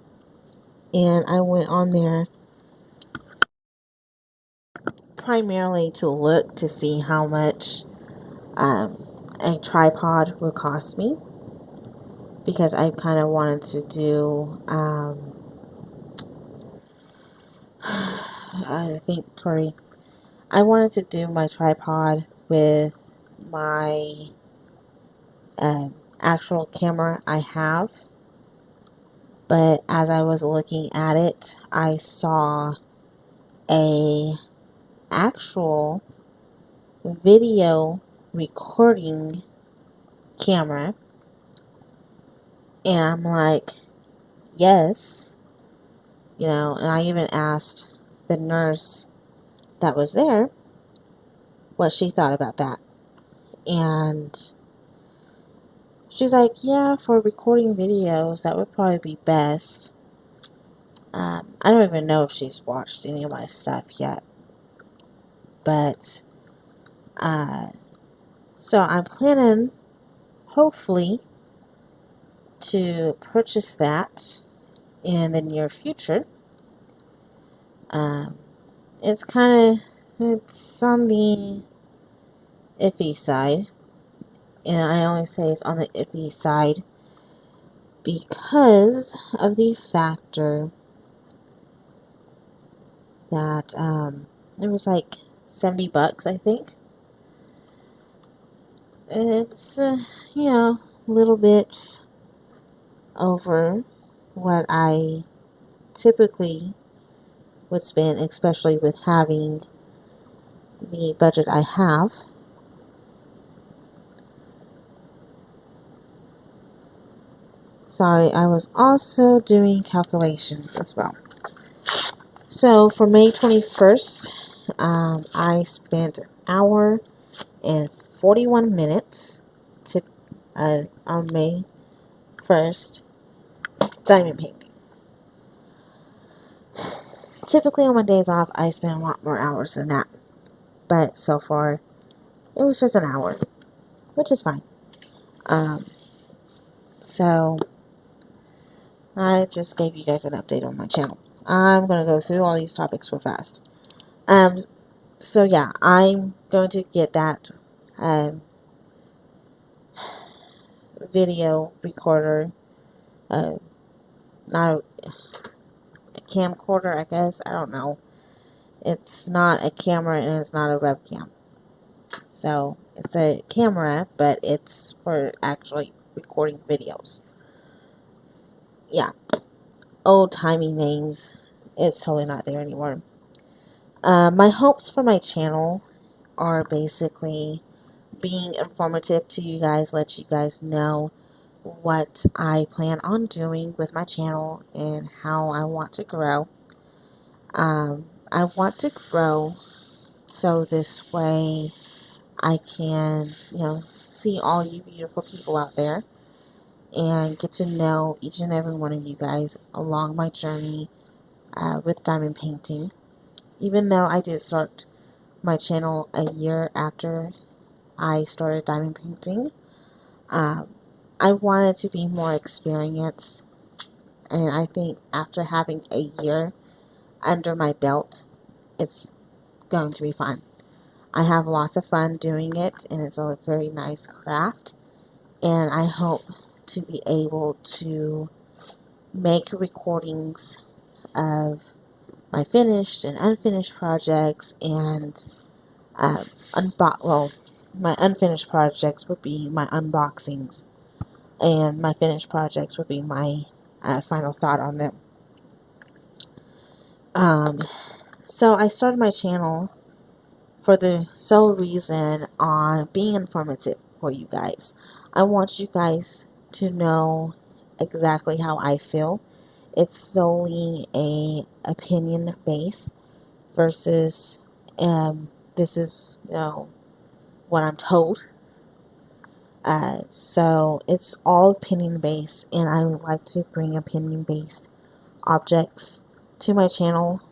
And I went on there primarily to look to see how much a tripod would cost me, because I kind of wanted to do I wanted to do my tripod with my actual camera I have, but as I was looking at it, I saw a actual video recording camera, and I'm like, yes, and I even asked the nurse that was there what she thought about that. And she's like, yeah, for recording videos, that would probably be best. I don't even know if she's watched any of my stuff yet. But, so I'm planning, hopefully, to purchase that in the near future. It's on the iffy side. And I only say it's on the iffy side because of the factor that it was like $70, I think. It's a little bit over what I typically would spend, especially with having the budget I have. Sorry, I was also doing calculations as well. So for May 21st, I spent an hour and 41 minutes on May 1st diamond painting. Typically on my days off, I spend a lot more hours than that. But so far, it was just an hour, which is fine. So, I just gave you guys an update on my channel. I'm going to go through all these topics real fast. So yeah, I'm going to get that video recorder, not a camcorder, I guess. I don't know. It's not a camera and it's not a webcam. So, it's a camera, but it's for actually recording videos. Yeah. Old-timey names. It's totally not there anymore. My hopes for my channel are basically being informative to you guys, let you guys know what I plan on doing with my channel and how I want to grow. I want to grow so this way I can, see all you beautiful people out there and get to know each and every one of you guys along my journey with diamond painting. Even though I did start my channel a year after I started diamond painting, I wanted to be more experienced, and I think after having a year under my belt, it's going to be fun. I have lots of fun doing it, and it's a very nice craft, and I hope to be able to make recordings of my finished and unfinished projects, and Well, my unfinished projects would be my unboxings, and my finished projects would be my final thought on them. So I started my channel for the sole reason on being informative for you guys. I want you guys to know exactly how I feel. It's solely a opinion base versus this is what I'm told. So it's all opinion based, and I would like to bring opinion based objects to my channel.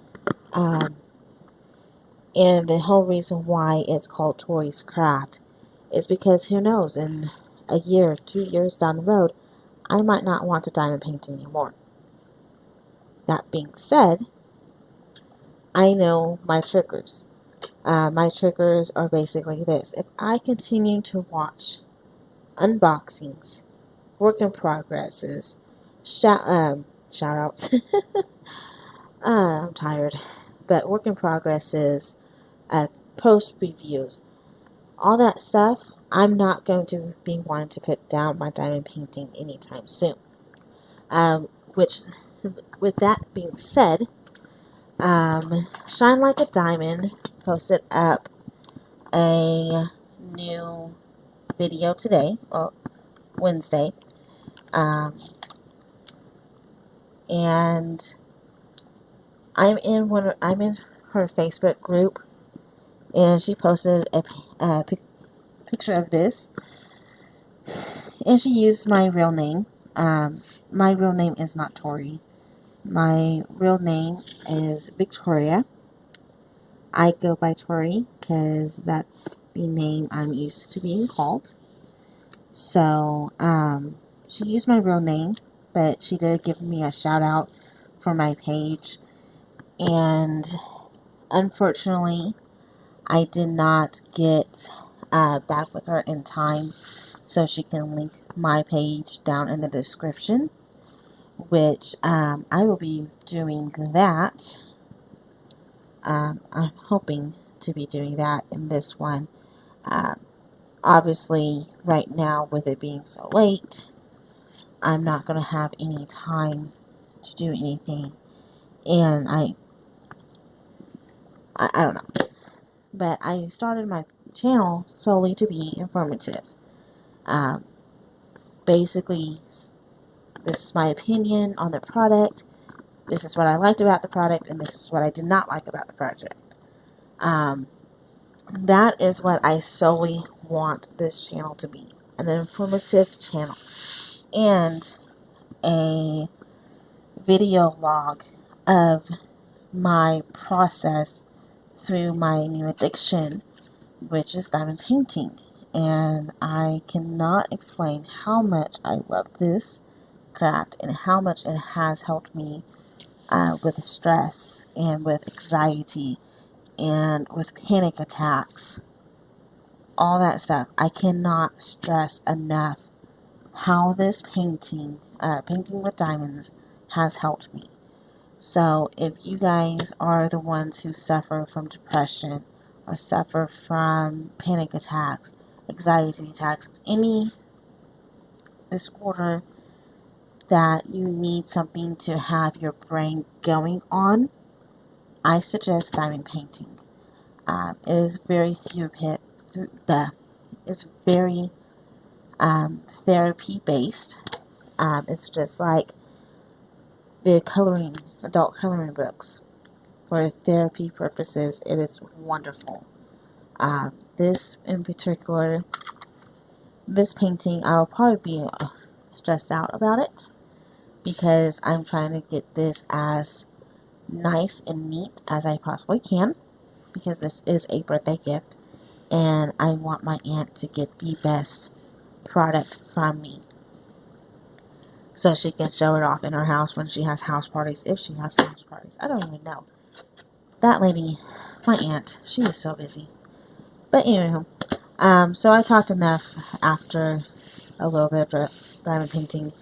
And the whole reason why it's called Tori's Craft is because who knows, in a year, 2 years down the road, I might not want to diamond paint anymore. That being said, I know my triggers. My triggers are basically this. If I continue to watch unboxings, work in progresses, shout outs, I'm tired, but work in progresses, post reviews, all that stuff, I'm not going to be wanting to put down my diamond painting anytime soon. Which, with that being said, Shine Like a Diamond posted up a new video today, or Wednesday, and I'm in her Facebook group, and she posted a picture of this, and she used my real name. My real name is not Tori. My real name is Victoria. I go by Tori because that's the name I'm used to being called. So, she used my real name, but she did give me a shout out for my page. And unfortunately, I did not get back with her in time so she can link my page down in the description, which I will be doing that. I'm hoping to be doing that in this one. Obviously, right now, with it being so late, I'm not going to have any time to do anything. And I don't know. But I started my channel solely to be informative. Basically, this is my opinion on the product. This is what I liked about the product, and this is what I did not like about the project. That is what I solely want this channel to be. An informative channel. And a video log of my process through my new addiction, which is diamond painting. And I cannot explain how much I love this craft and how much it has helped me with stress and with anxiety and with panic attacks, all that stuff. I cannot stress enough how this painting with diamonds, has helped me. So if you guys are the ones who suffer from depression or suffer from panic attacks, anxiety attacks, any disorder that you need something to have your brain going on, I suggest diamond painting. It is very it's very therapy based. It's just like the adult coloring books. For therapy purposes, it is wonderful. This in particular, this painting, I'll probably be stressed out about it because I'm trying to get this as nice and neat as I possibly can, because this is a birthday gift and I want my aunt to get the best product from me so she can show it off in her house when she has house parties, if she has house parties. I don't even know. That lady, my aunt, she is so busy. But anyway, so I talked enough after a little bit of diamond painting,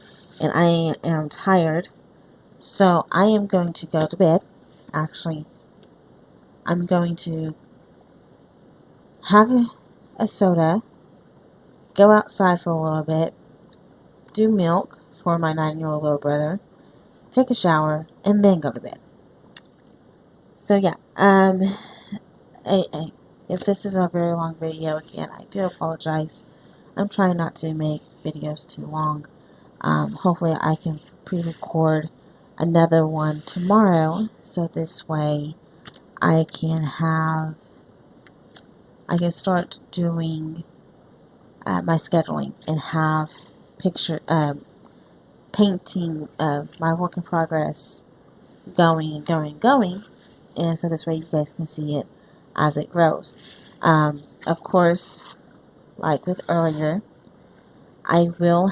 and I am tired, so I am going to go to bed. Actually, I'm going to have a soda, go outside for a little bit, do milk for my 9-year-old little brother, take a shower, and then go to bed. So yeah, if this is a very long video, again, I do apologize. I'm trying not to make videos too long. Hopefully I can pre-record another one tomorrow, so this way I can start doing my scheduling and have painting my work in progress going, and so this way you guys can see it as it grows. Of course, like with earlier, I will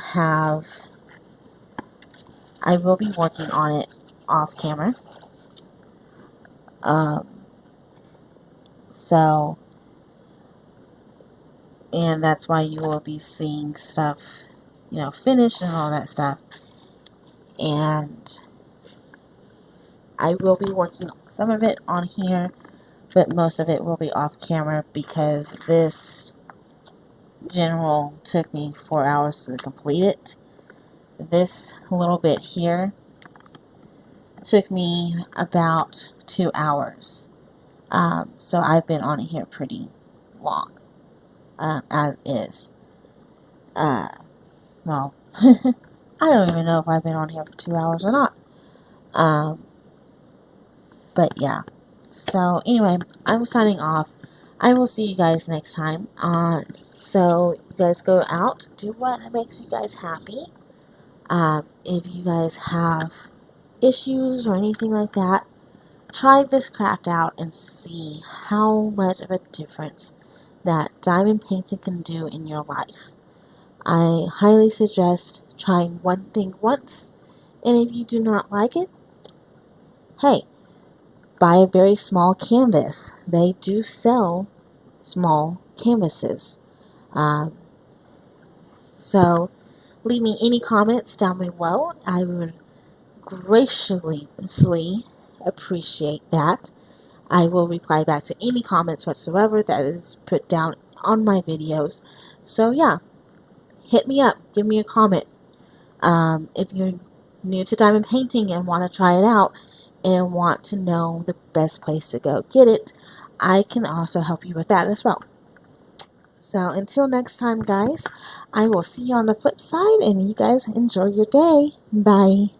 be working on it off camera. So, and that's why you will be seeing stuff, finished and all that stuff. And I will be working some of it on here, but most of it will be off camera because this general took me 4 hours to complete it. This little bit here took me about 2 hours. So I've been on here pretty long, as is. Well, I don't even know if I've been on here for 2 hours or not. But yeah. So anyway, I'm signing off. I will see you guys next time. So you guys go out, do what makes you guys happy. If you guys have issues or anything like that, try this craft out and see how much of a difference that diamond painting can do in your life. I highly suggest trying one thing once, and if you do not like it, hey, buy a very small canvas. They do sell small canvases. So leave me any comments down below. I would graciously appreciate that. I will reply back to any comments whatsoever that is put down on my videos. So yeah, hit me up, give me a comment. If you're new to diamond painting and want to try it out and want to know the best place to go get it, I can also help you with that as well. So until next time, guys, I will see you on the flip side, and you guys enjoy your day. Bye.